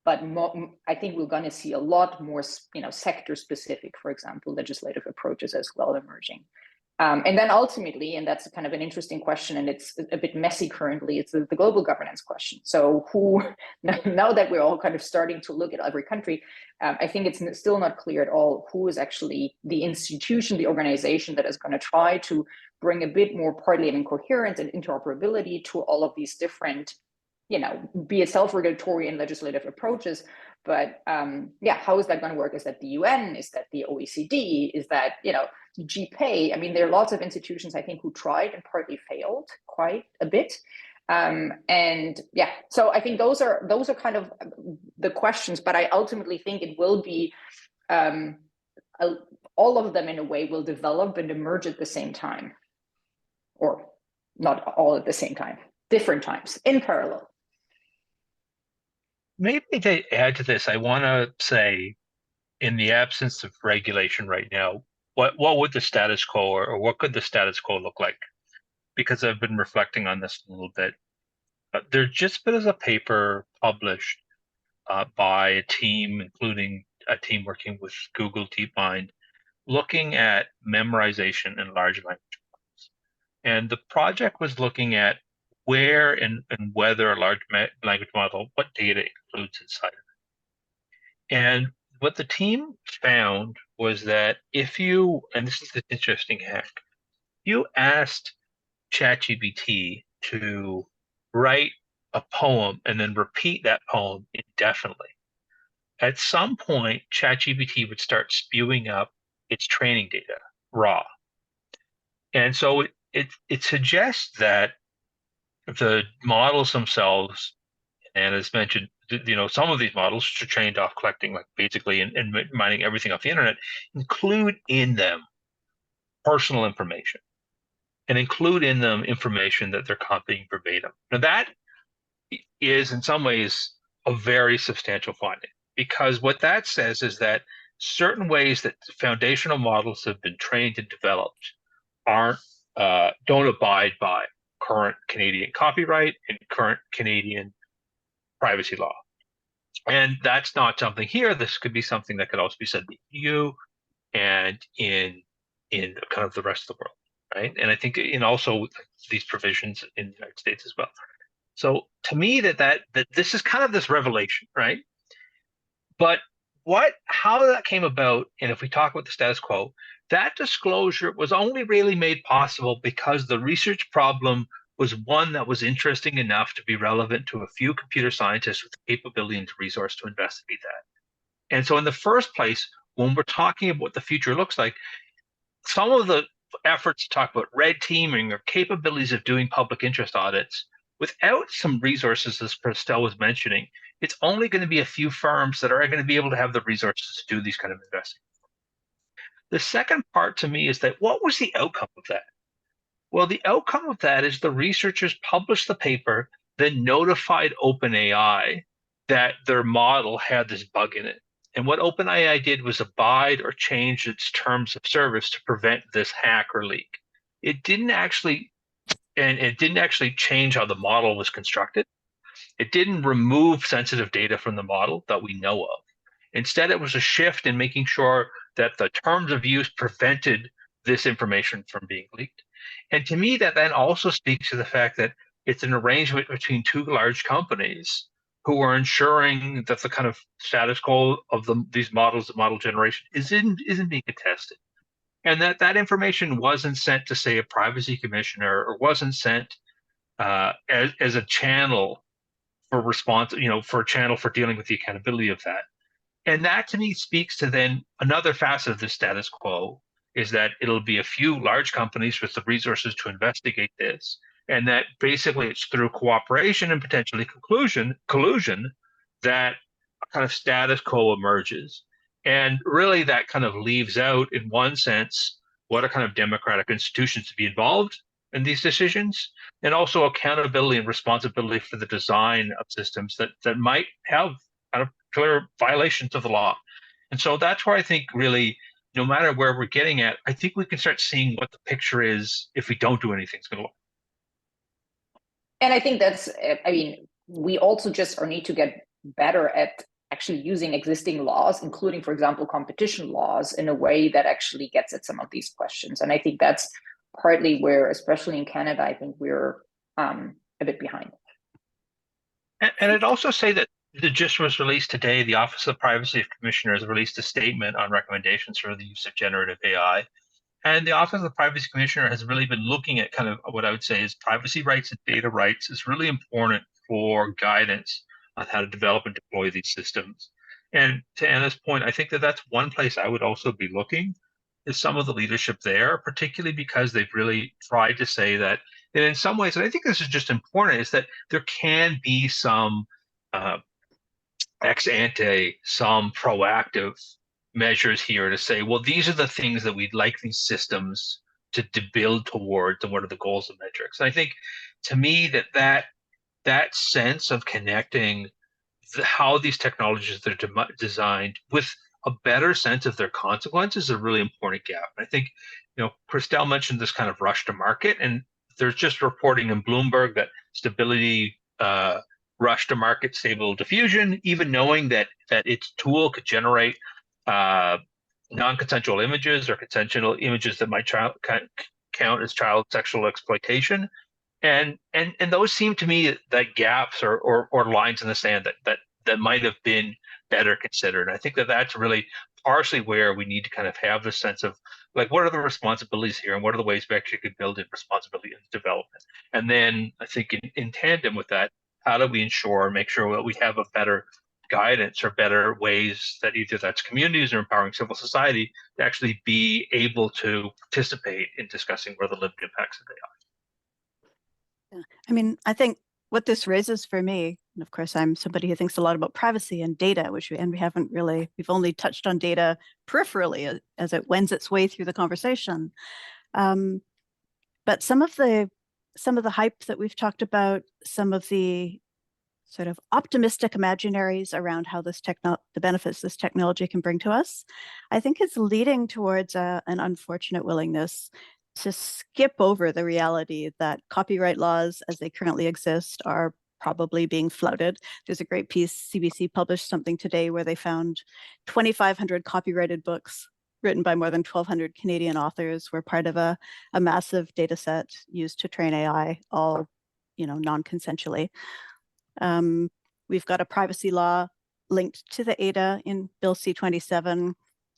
but I think we're going to see a lot more, sector specific, for example, legislative approaches as well emerging. And then ultimately, and that's kind of an interesting question, and it's a bit messy currently, it's the global governance question. So now that we're all kind of starting to look at every country, I think it's still not clear at all who is actually the institution, the organization that is going to try to bring a bit more parliament coherence and interoperability to all of these different, be it self-regulatory and legislative approaches. But how is that going to work? Is that the UN? Is that the OECD? Is that, GPay? I mean, there are lots of institutions, I think, who tried and partly failed quite a bit. So I think those are kind of the questions, but I ultimately think it will be, all of them in a way will develop and emerge at the same time, or not all at the same time, different times in parallel. Maybe to add to this, I want to say, in the absence of regulation right now, what would the status quo or what could the status quo look like? Because I've been reflecting on this a little bit. There just been a paper published by a team, including a team working with Google DeepMind, looking at memorization in large language models. And the project was looking at where and whether a large language model, what data includes inside of it. And what the team found was that if you, and this is the interesting hack, you asked ChatGPT to write a poem and then repeat that poem indefinitely, at some point, ChatGPT would start spewing up its training data raw. And so it suggests that the models themselves, and as mentioned, some of these models, which are trained off collecting, like basically and mining everything off the internet, include in them personal information and include in them information that they're copying verbatim. Now that is in some ways a very substantial finding, because what that says is that certain ways that foundational models have been trained and developed don't abide by current Canadian copyright and current Canadian privacy law. And that's not something here. This could be something that could also be said in the EU and in kind of the rest of the world, right? And I think in also these provisions in the United States as well. So to me, that this is kind of this revelation, right? But how that came about, and if we talk about the status quo, that disclosure was only really made possible because the research problem was one that was interesting enough to be relevant to a few computer scientists with the capability and resource to investigate that. And so in the first place, when we're talking about what the future looks like, some of the efforts to talk about red teaming or capabilities of doing public interest audits, without some resources, as Christelle was mentioning, it's only going to be a few firms that are going to be able to have the resources to do these kind of investigations. The second part to me is that what was the outcome of that? Well, the outcome of that is the researchers published the paper, then notified OpenAI that their model had this bug in it. And what OpenAI did was abide or change its terms of service to prevent this hack or leak. It didn't actually change how the model was constructed. It didn't remove sensitive data from the model that we know of. Instead, it was a shift in making sure that the terms of use prevented this information from being leaked. And to me, that then also speaks to the fact that it's an arrangement between two large companies who are ensuring that the kind of status quo of these models, the model generation, isn't being contested. And that information wasn't sent to, say, a privacy commissioner, or wasn't sent as a channel for response, for a channel for dealing with the accountability of that. And that to me speaks to then another facet of the status quo, is that it'll be a few large companies with the resources to investigate this. And that basically it's through cooperation and potentially collusion that a kind of status quo emerges. And really that kind of leaves out, in one sense, what are kind of democratic institutions to be involved in these decisions, and also accountability and responsibility for the design of systems that might have kind of clear violations of the law. And so that's where I think really, no matter where we're getting at, I think we can start seeing what the picture is if we don't do anything. It's going to look. And I think that's, we also just need to get better at actually using existing laws, including, for example, competition laws, in a way that actually gets at some of these questions. And I think that's partly where, especially in Canada, I think we're a bit behind. And I'd also say that just was released today, the Office of the Privacy Commissioner has released a statement on recommendations for the use of generative AI. And the Office of the Privacy Commissioner has really been looking at kind of what I would say is privacy rights and data rights is really important for guidance on how to develop and deploy these systems. And to Anna's point, I think that's one place I would also be looking, is some of the leadership there, particularly because they've really tried to say that in some ways, and I think this is just important, is that there can be some ex ante, some proactive measures here to say, well, these are the things that we'd like these systems to build towards, and what are the goals and metrics. And I think, to me, that sense of connecting how these technologies are designed with a better sense of their consequences is a really important gap. And I think, Christelle mentioned this kind of rush to market, and there's just reporting in Bloomberg that stability rush to market stable diffusion, even knowing that its tool could generate non-consensual images or consensual images that might count as child sexual exploitation. And those seem to me that gaps or lines in the sand that might have been better considered. I think that that's really partially where we need to kind of have the sense of like, what are the responsibilities here, and what are the ways we actually could build in responsibility and development. And then I think in tandem with that, how do we ensure, make sure that we have a better guidance or better ways that either that's communities or empowering civil society to actually be able to participate in discussing what are the lived impacts of AI. I mean, I think what this raises for me, and of course, I'm somebody who thinks a lot about privacy and data, we haven't really, we've only touched on data peripherally as it wends its way through the conversation. But some of the hype that we've talked about, some of the sort of optimistic imaginaries around how this the benefits this technology can bring to us, I think is leading towards an unfortunate willingness to skip over the reality that copyright laws as they currently exist are probably being flouted. There's a great piece, CBC published something today where they found 2,500 copyrighted books written by more than 1,200 Canadian authors were part of a massive data set used to train AI, all, non-consensually. We've got a privacy law linked to the ADA in Bill C-27,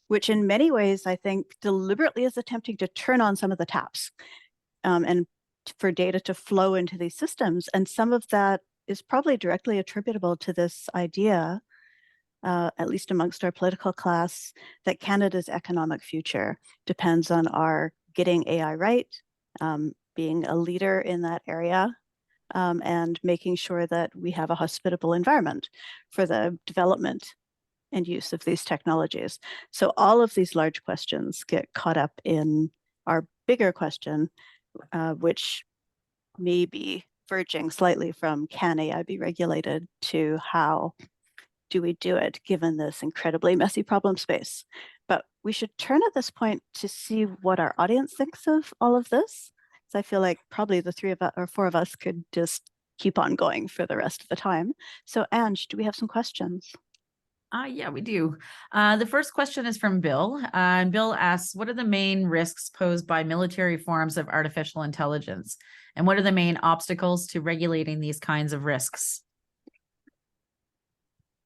which in many ways, I think, deliberately is attempting to turn on some of the taps and for data to flow into these systems. And some of that is probably directly attributable to this idea, at least amongst our political class, that Canada's economic future depends on our getting AI right, being a leader in that area, and making sure that we have a hospitable environment for the development and use of these technologies. So all of these large questions get caught up in our bigger question, which may be verging slightly from can AI be regulated to how do we do it given this incredibly messy problem space. But we should turn at this point to see what our audience thinks of all of this. So I feel like probably the 3 of us or 4 of us could just keep on going for the rest of the time. So Ange, do we have some questions? Yeah, we do. The first question is from Bill. And Bill asks, what are the main risks posed by military forms of artificial intelligence? And what are the main obstacles to regulating these kinds of risks?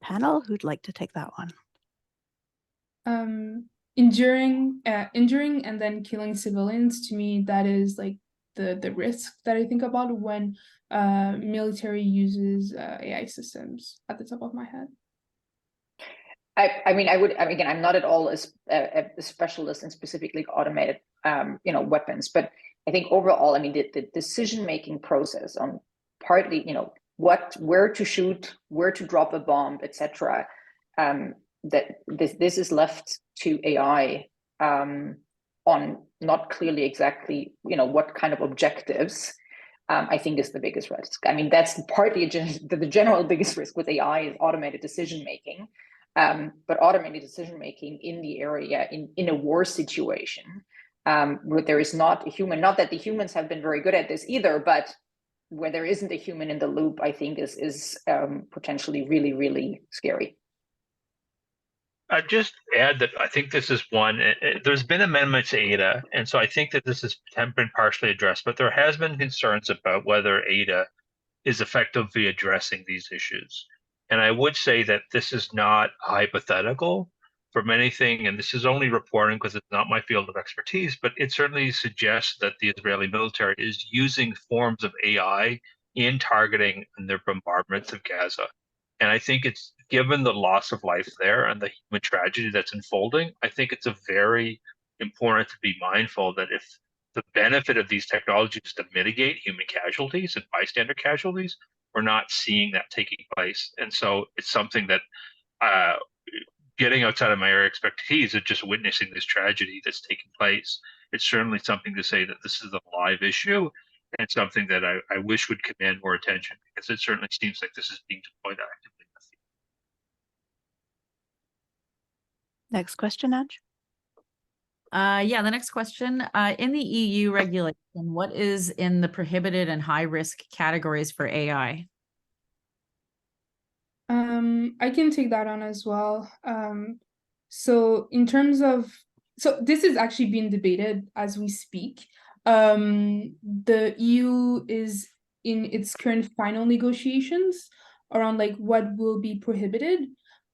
Panel, who'd like to take that one? Injuring and then killing civilians, to me, that is like the risk that I think about when military uses AI systems at the top of my head. I mean, again, I'm not at all a specialist in specifically automated, weapons, but I think overall, I mean, the decision-making process on partly, where to shoot, where to drop a bomb, etc. That this is left to AI on not clearly exactly, what kind of objectives. I think is the biggest risk. I mean, that's partly the general biggest risk with AI is automated decision-making. But automated decision-making in the area, in a war situation, where there is not a human, not that the humans have been very good at this either, but where there isn't a human in the loop, I think is potentially really, really scary. I'd just add that I think this is one, there's been amendments to ADA, and so I think that this has been partially addressed, but there has been concerns about whether ADA is effectively addressing these issues. And I would say that this is not hypothetical from anything, and this is only reporting because it's not my field of expertise, but it certainly suggests that the Israeli military is using forms of AI in targeting in their bombardments of Gaza. And I think it's, given the loss of life there and the human tragedy that's unfolding, I think it's a very important to be mindful that if the benefit of these technologies is to mitigate human casualties and bystander casualties, we're not seeing that taking place. And so it's something that getting outside of my area of expertise and just witnessing this tragedy that's taking place, it's certainly something to say that this is a live issue and something that I wish would command more attention, because it certainly seems like this is being deployed actively. Next question, Ange. Yeah, the next question. In the EU regulation, what is in the prohibited and high risk categories for AI? I can take that on as well. So in terms of, so this is actually being debated as we speak. The EU is in its current final negotiations around like what will be prohibited.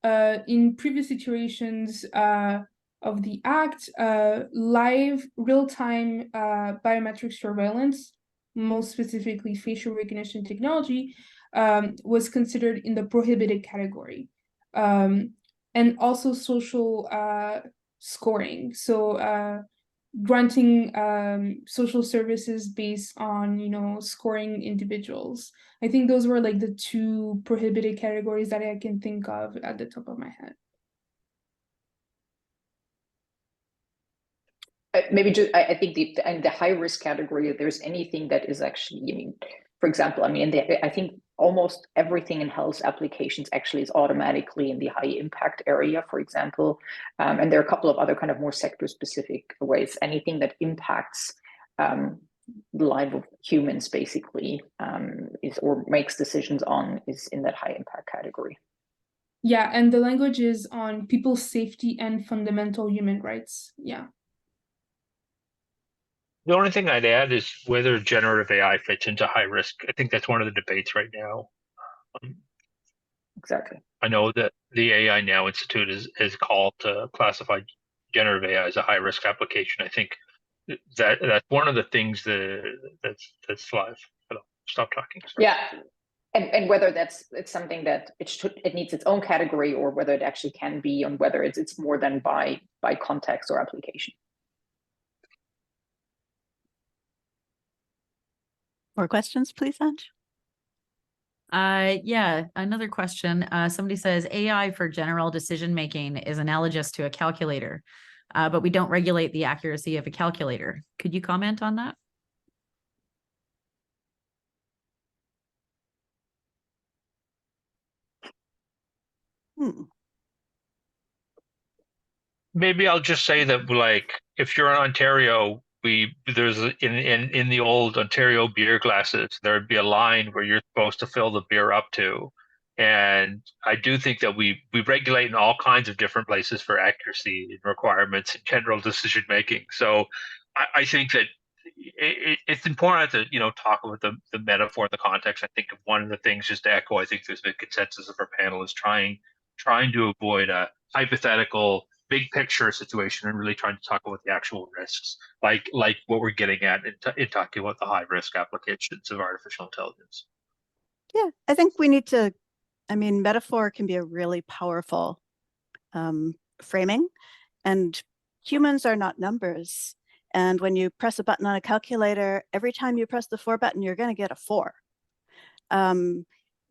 In previous iterations of the act, live real-time biometric surveillance, most specifically facial recognition technology, was considered in the prohibited category. And also social scoring. So granting social services based on, you know, scoring individuals. I think those were like the two prohibited categories that I can think of at the top of my head. Maybe just, I think the high risk category, if there's anything that is actually, I mean, for example, I mean, I think almost everything in health applications actually is automatically in the high impact area, for example. And there are a couple of other kind of more sector specific ways. Anything that impacts the life of humans basically is, or makes decisions on, is in that high impact category. Yeah, and the language is on people's safety and fundamental human rights. Yeah. The only thing I'd add is whether generative AI fits into high risk. I think that's one of the debates right now. Exactly. I know that the AI Now Institute is called to classify generative AI as a high risk application. I think that's one of the things that's live. Stop talking. Sorry. Yeah. And whether it's something that it needs its own category, or whether it actually can be, on whether it's more than by context or application. More questions, please, Ange? Yeah, another question. Somebody says AI for general decision making is analogous to a calculator, but we don't regulate the accuracy of a calculator. Could you comment on that? Maybe I'll just say that, like, if you're in Ontario, there's in the old Ontario beer glasses, there'd be a line where you're supposed to fill the beer up to. And I do think that we regulate in all kinds of different places for accuracy and requirements and general decision making. So I think that it's important to, you know, talk about the metaphor, the context. I think of one of the things, just to echo, I think there's a consensus of our panel is trying to avoid a hypothetical big picture situation and really trying to talk about the actual risks, like what we're getting at in talking about the high risk applications of artificial intelligence. Yeah, I think we need to, I mean, metaphor can be a really powerful framing, and humans are not numbers. And when you press a button on a calculator, every time you press the 4 button, you're going to get a 4.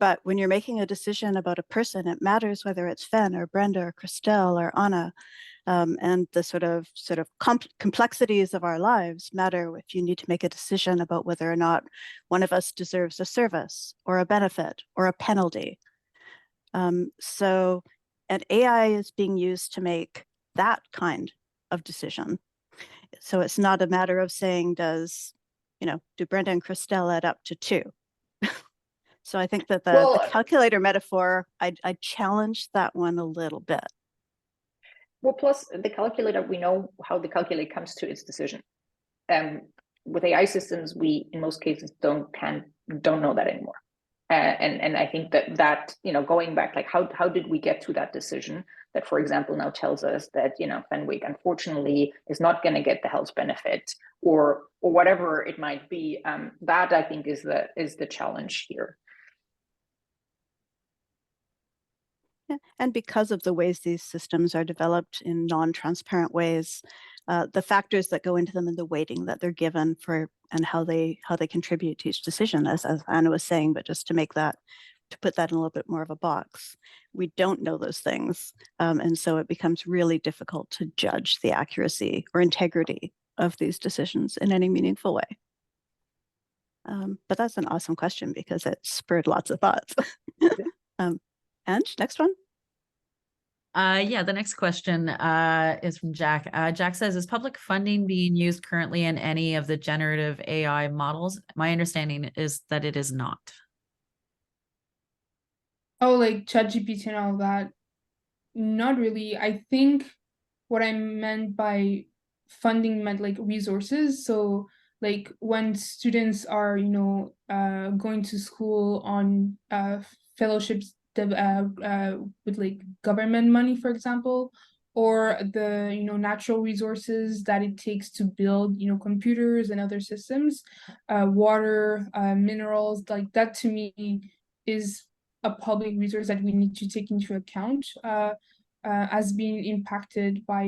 But when you're making a decision about a person, it matters whether it's Fen or Brenda or Christelle or Anna. And the sort of complexities of our lives matter if you need to make a decision about whether or not one of us deserves a service or a benefit or a penalty. So an AI is being used to make that kind of decision. So it's not a matter of saying, do Brenda and Christelle add up to 2? So I think that the calculator metaphor, I challenged that one a little bit. Well, plus the calculator, we know how the calculator comes to its decision. With AI systems, we in most cases don't know that anymore. And I think that you know, going back, like how did we get to that decision that, for example, now tells us that, you know, Fenwick unfortunately is not going to get the health benefit or whatever it might be. That I think is the challenge here. Yeah. And because of the ways these systems are developed in non-transparent ways, the factors that go into them and the weighting that they're given for and how they contribute to each decision, as Anna was saying, but just to put that in a little bit more of a box, we don't know those things. And so it becomes really difficult to judge the accuracy or integrity of these decisions in any meaningful way. But that's an awesome question because it spurred lots of thoughts. Ange, next one. Yeah, the next question is from Jack. Jack says, is public funding being used currently in any of the generative AI models? My understanding is that it is not. Oh, like ChatGPT and all that? Not really. I think what I meant by funding meant like resources. So like when students are, going to school on fellowships with like government money, for example, or the natural resources that it takes to build computers and other systems, water, minerals, like that to me is a public resource that we need to take into account as being impacted by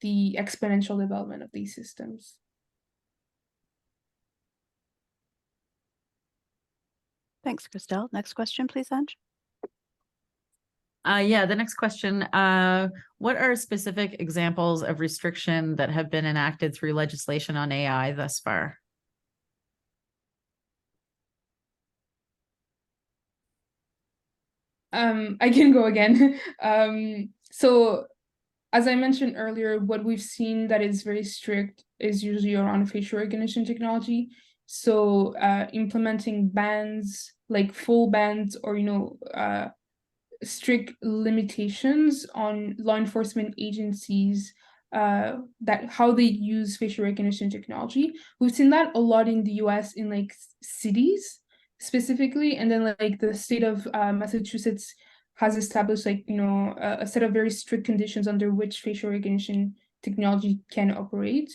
the exponential development of these systems. Thanks, Christelle. Next question, please, Ange. Yeah, the next question. What are specific examples of restriction that have been enacted through legislation on AI thus far? I can go again. So as I mentioned earlier, what we've seen that is very strict is usually around facial recognition technology. So implementing bans, like full bans, or strict limitations on law enforcement agencies that how they use facial recognition technology. We've seen that a lot in the US in like cities specifically, and then like the state of Massachusetts has established like a set of very strict conditions under which facial recognition technology can operate.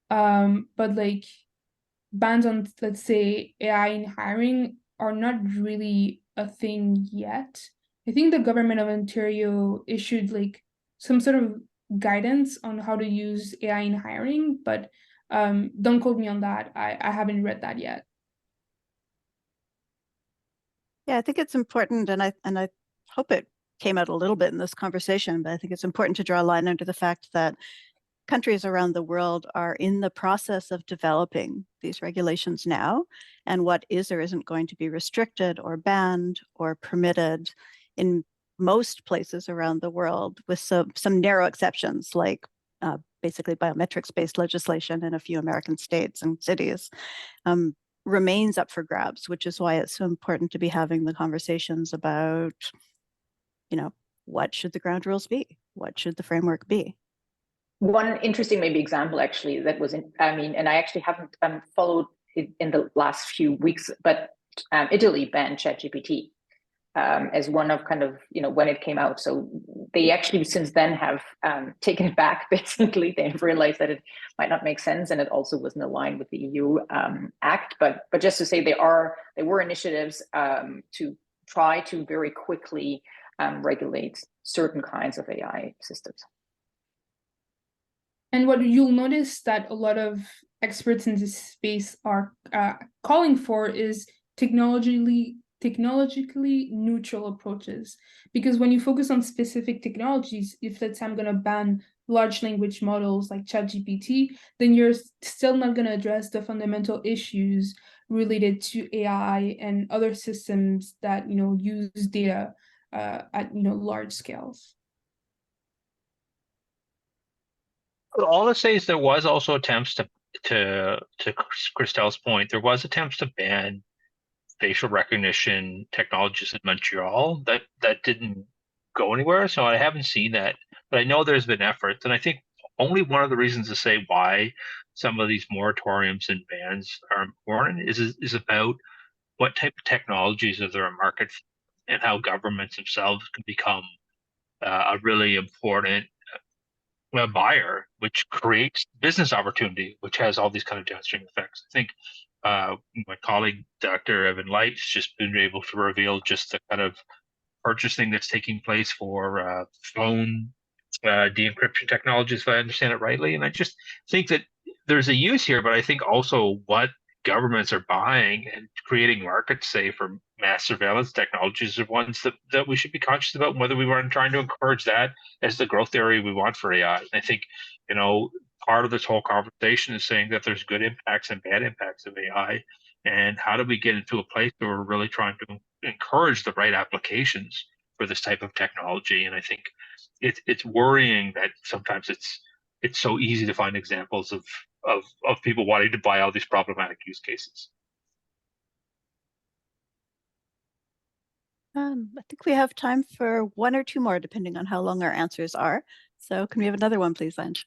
But like bans on, let's say, AI in hiring are not really a thing yet. I think the government of Ontario issued like some sort of guidance on how to use AI in hiring, but don't quote me on that. I haven't read that yet. Yeah, I think it's important, and I hope it came out a little bit in this conversation, but I think it's important to draw a line under the fact that countries around the world are in the process of developing these regulations now, and what is or isn't going to be restricted or banned or permitted in most places around the world, with some narrow exceptions, like basically biometrics-based legislation in a few American states and cities, remains up for grabs, which is why it's so important to be having the conversations about, what should the ground rules be? What should the framework be? One interesting maybe example actually that was and I actually haven't followed it in the last few weeks, but Italy banned ChatGPT as one of kind of, when it came out. So they actually since then have taken it back, basically. They've realized that it might not make sense, and it also wasn't aligned with the EU Act. But just to say, there were initiatives to try to very quickly regulate certain kinds of AI systems. And what you'll notice that a lot of experts in this space are calling for is technologically neutral approaches. Because when you focus on specific technologies, if let's say I'm going to ban large language models like ChatGPT, then you're still not going to address the fundamental issues related to AI and other systems that use data at large scales. All I say is there was also attempts to Christelle's point, there was attempts to ban facial recognition technologies in Montreal that didn't go anywhere. So I haven't seen that, but I know there's been efforts, and I think only one of the reasons to say why some of these moratoriums and bans are important is about what type of technologies are there a market for, and how governments themselves can become a really important buyer, which creates business opportunity, which has all these kind of downstream effects. I think my colleague, Dr. Evan Light's just been able to reveal just the kind of purchasing that's taking place for phone de-encryption technologies, if I understand it rightly. And I just think that there's a use here, but I think also what governments are buying and creating markets, say, for mass surveillance technologies are ones that we should be conscious about, whether we weren't trying to encourage that as the growth area we want for AI. I think, part of this whole conversation is saying that there's good impacts and bad impacts of AI. And how do we get into a place where we're really trying to encourage the right applications for this type of technology? And I think it's worrying that sometimes it's so easy to find examples of people wanting to buy all these problematic use cases. I think we have time for one or two more, depending on how long our answers are. So can we have another one, please, Ange?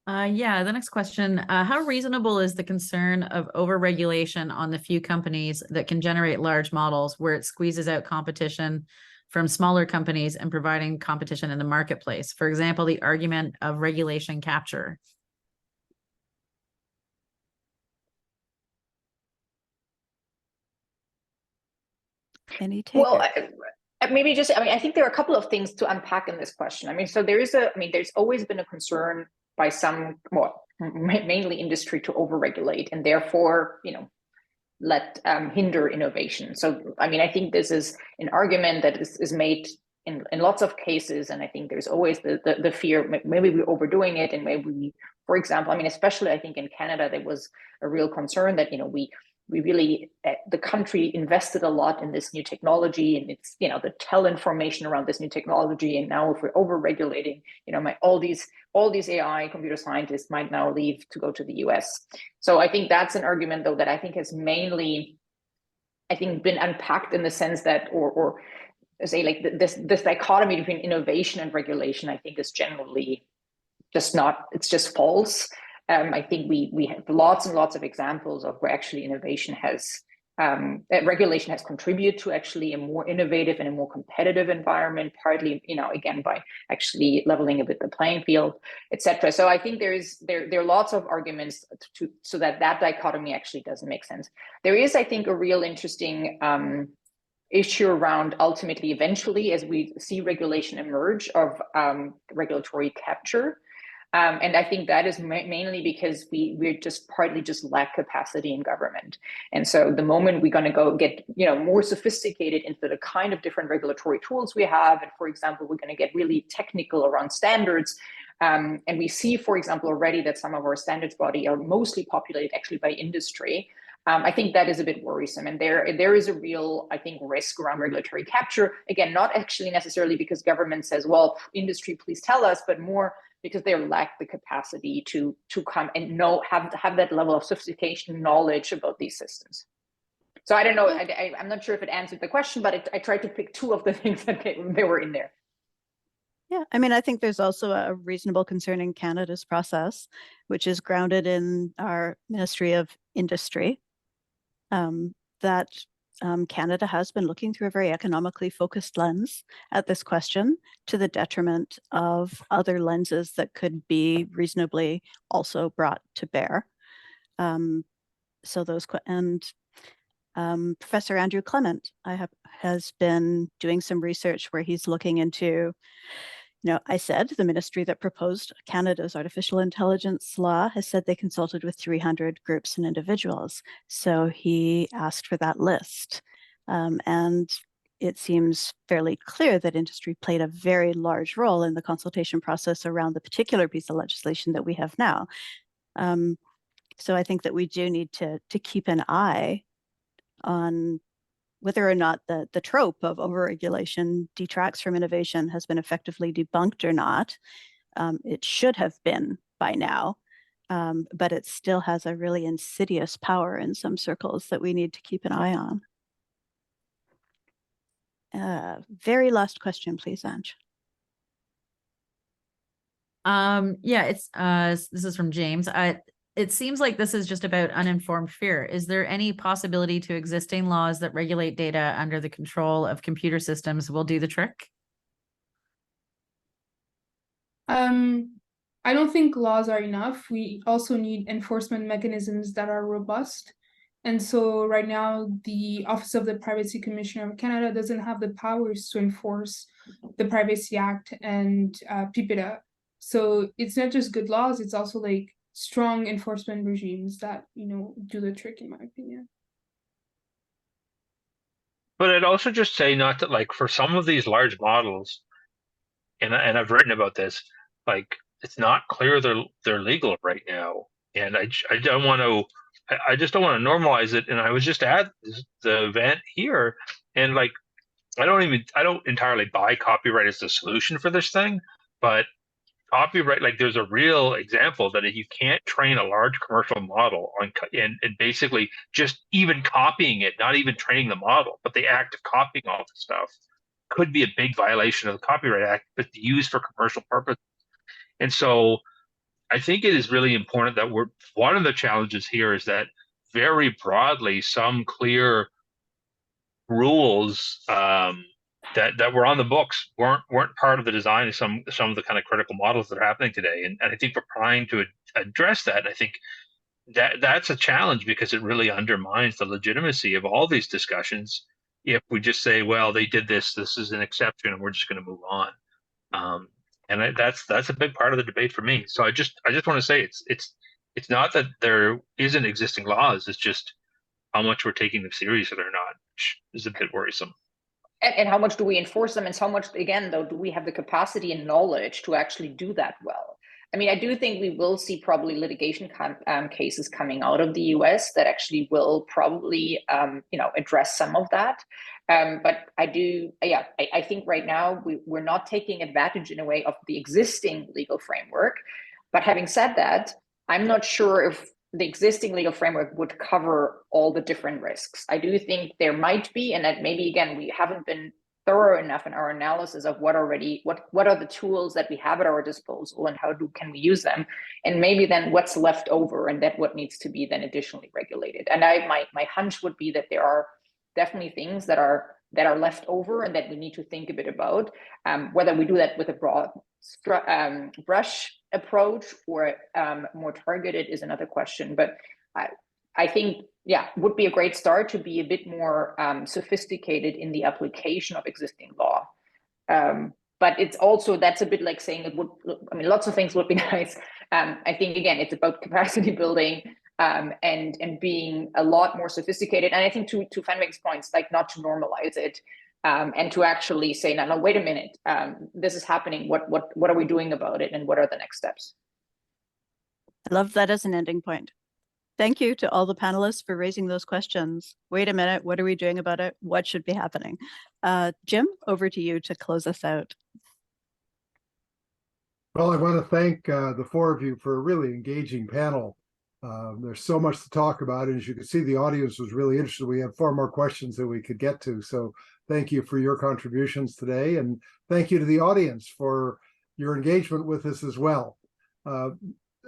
Yeah, the next question. How reasonable is the concern of overregulation on the few companies that can generate large models where it squeezes out competition from smaller companies and providing competition in the marketplace? For example, the argument of regulation capture. Any takers? Well, maybe just, I mean, I think there are a couple of things to unpack in this question. I mean, so there is there's always been a concern by some, well, mainly industry, to overregulate and therefore, let hinder innovation. So, I mean, I think this is an argument that is made in lots of cases, and I think there's always the fear maybe we're overdoing it, and maybe we, for example, I mean, especially I think in Canada there was a real concern that we really the country invested a lot in this new technology, and it's the tell information around this new technology, and now if we're over-regulating, all these AI computer scientists might now leave to go to the US. So I think that's an argument though that I think has mainly been unpacked in the sense that or say like this dichotomy between innovation and regulation, I think is generally just not, it's just false. I think we have lots and lots of examples of where actually innovation has, regulation has contributed to actually a more innovative and a more competitive environment, partly, again, by actually leveling a bit the playing field, etc. So I think there are lots of arguments so that dichotomy actually doesn't make sense. There is, I think, a real interesting issue around ultimately, eventually, as we see regulation emerge, of regulatory capture. And I think that is mainly because we're just partly lack capacity in government. And so the moment we're going to go get more sophisticated into the kind of different regulatory tools we have, and for example, we're going to get really technical around standards, and we see, for example, already that some of our standards body are mostly populated actually by industry. I think that is a bit worrisome, and there is a real, I think, risk around regulatory capture. Again, not actually necessarily because government says, well, industry, please tell us, but more because they lack the capacity to come and have that level of sophistication, knowledge about these systems. So I don't know, I'm not sure if it answered the question, but I tried to pick two of the things that they were in there. Yeah, I mean, I think there's also a reasonable concern in Canada's process, which is grounded in our Ministry of Industry, that Canada has been looking through a very economically focused lens at this question, to the detriment of other lenses that could be reasonably also brought to bear. So those, and Professor Andrew Clement has been doing some research where he's looking into, I said the ministry that proposed Canada's artificial intelligence law has said they consulted with 300 groups and individuals. So he asked for that list. And it seems fairly clear that industry played a very large role in the consultation process around the particular piece of legislation that we have now. So I think that we do need to keep an eye on whether or not the trope of overregulation detracts from innovation has been effectively debunked or not. It should have been by now, but it still has a really insidious power in some circles that we need to keep an eye on. Very last question, please, Ange. Yeah, it's this is from James. It seems like this is just about uninformed fear. Is there any possibility to existing laws that regulate data under the control of computer systems will do the trick? I don't think laws are enough. We also need enforcement mechanisms that are robust. And so right now, the Office of the Privacy Commissioner of Canada doesn't have the powers to enforce the Privacy Act and PIPEDA. So it's not just good laws, it's also like strong enforcement regimes that, do the trick, in my opinion. But I'd also just say, not that, like, for some of these large models, and I've written about this, like, it's not clear they're legal right now, and I don't want to. I just don't want to normalize it. And I was just at the event here, and like, I don't entirely buy copyright as the solution for this thing, but copyright, like, there's a real example that if you can't train a large commercial model on, and basically just even copying it, not even training the model, but the act of copying all the stuff could be a big violation of the Copyright Act, but used for commercial purposes. And so I think it is really important that one of the challenges here is that very broadly, some clear rules that were on the books weren't part of the design of some of the kind of critical models that are happening today. And I think we're trying to address that. I think that's a challenge because it really undermines the legitimacy of all these discussions if we just say, well, they did this is an exception, and we're just going to move on. And that's a big part of the debate for me. So I just want to say it's not that there isn't existing laws, it's just how much we're taking them seriously or not, which is a bit worrisome. And how much do we enforce them, and how much, again, though, do we have the capacity and knowledge to actually do that well? I mean, I do think we will see probably litigation cases coming out of the US that actually will probably, address some of that. But I think right now we're not taking advantage in a way of the existing legal framework. But having said that, I'm not sure if the existing legal framework would cover all the different risks. I do think there might be, and that maybe, again, we haven't been thorough enough in our analysis of what are the tools that we have at our disposal and can we use them, and maybe then what's left over and that what needs to be then additionally regulated. And my hunch would be that there are definitely things that are left over and that we need to think a bit about. Whether we do that with a broad brush approach or more targeted is another question. But I think, would be a great start to be a bit more sophisticated in the application of existing law. But it's also, that's a bit like saying lots of things would be nice. I think, again, it's about capacity building and being a lot more sophisticated. And I think to Fenwick's points, like not to normalize it and to actually say, no, wait a minute, this is happening. What are we doing about it? And what are the next steps? I love that as an ending point. Thank you to all the panelists for raising those questions. Wait a minute, what are we doing about it? What should be happening? Jim, over to you to close us out. Well, I want to thank the four of you for a really engaging panel. There's so much to talk about, and as you can see, the audience was really interested. We have far more questions than we could get to. So thank you for your contributions today, and thank you to the audience for your engagement with us as well.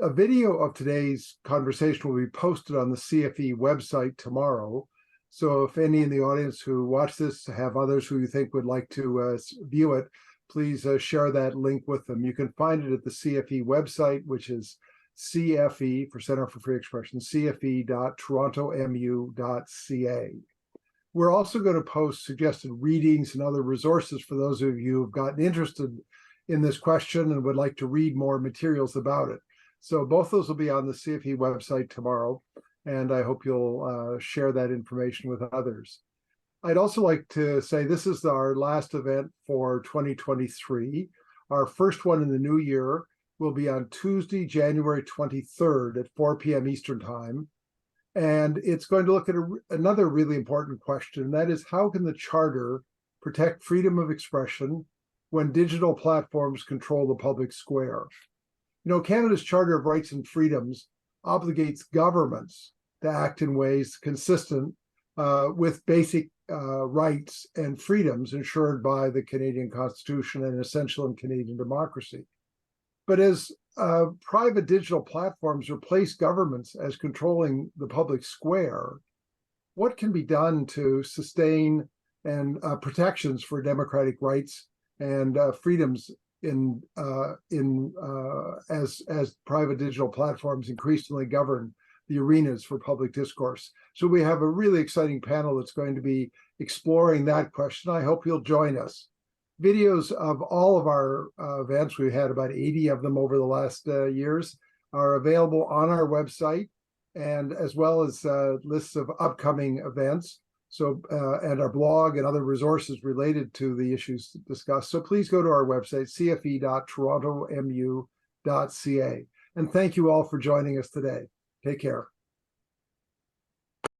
A video of today's conversation will be posted on the CFE website tomorrow. So if any in the audience who watch this have others who you think would like to view it, please share that link with them. You can find it at the CFE website, which is CFE for Center for Free Expression, cfe.torontomu.ca. We're also going to post suggested readings and other resources for those of you who've gotten interested in this question and would like to read more materials about it. So both those will be on the CFE website tomorrow, and I hope you'll share that information with others. I'd also like to say this is our last event for 2023. Our first one in the new year will be on Tuesday, January 23rd at 4 p.m. Eastern Time. And it's going to look at another really important question, and that is, how can the Charter protect freedom of expression when digital platforms control the public square? You know, Canada's Charter of Rights and Freedoms obligates governments to act in ways consistent with basic rights and freedoms ensured by the Canadian Constitution and essential in Canadian democracy. But as private digital platforms replace governments as controlling the public square, what can be done to sustain and protections for democratic rights and freedoms as private digital platforms increasingly govern the arenas for public discourse? So we have a really exciting panel that's going to be exploring that question. I hope you'll join us. Videos of all of our events, we've had about 80 of them over the last years, are available on our website, and as well as lists of upcoming events. So, and our blog and other resources related to the issues discussed. So please go to our website, cfe.torontomu.ca. And thank you all for joining us today. Take care.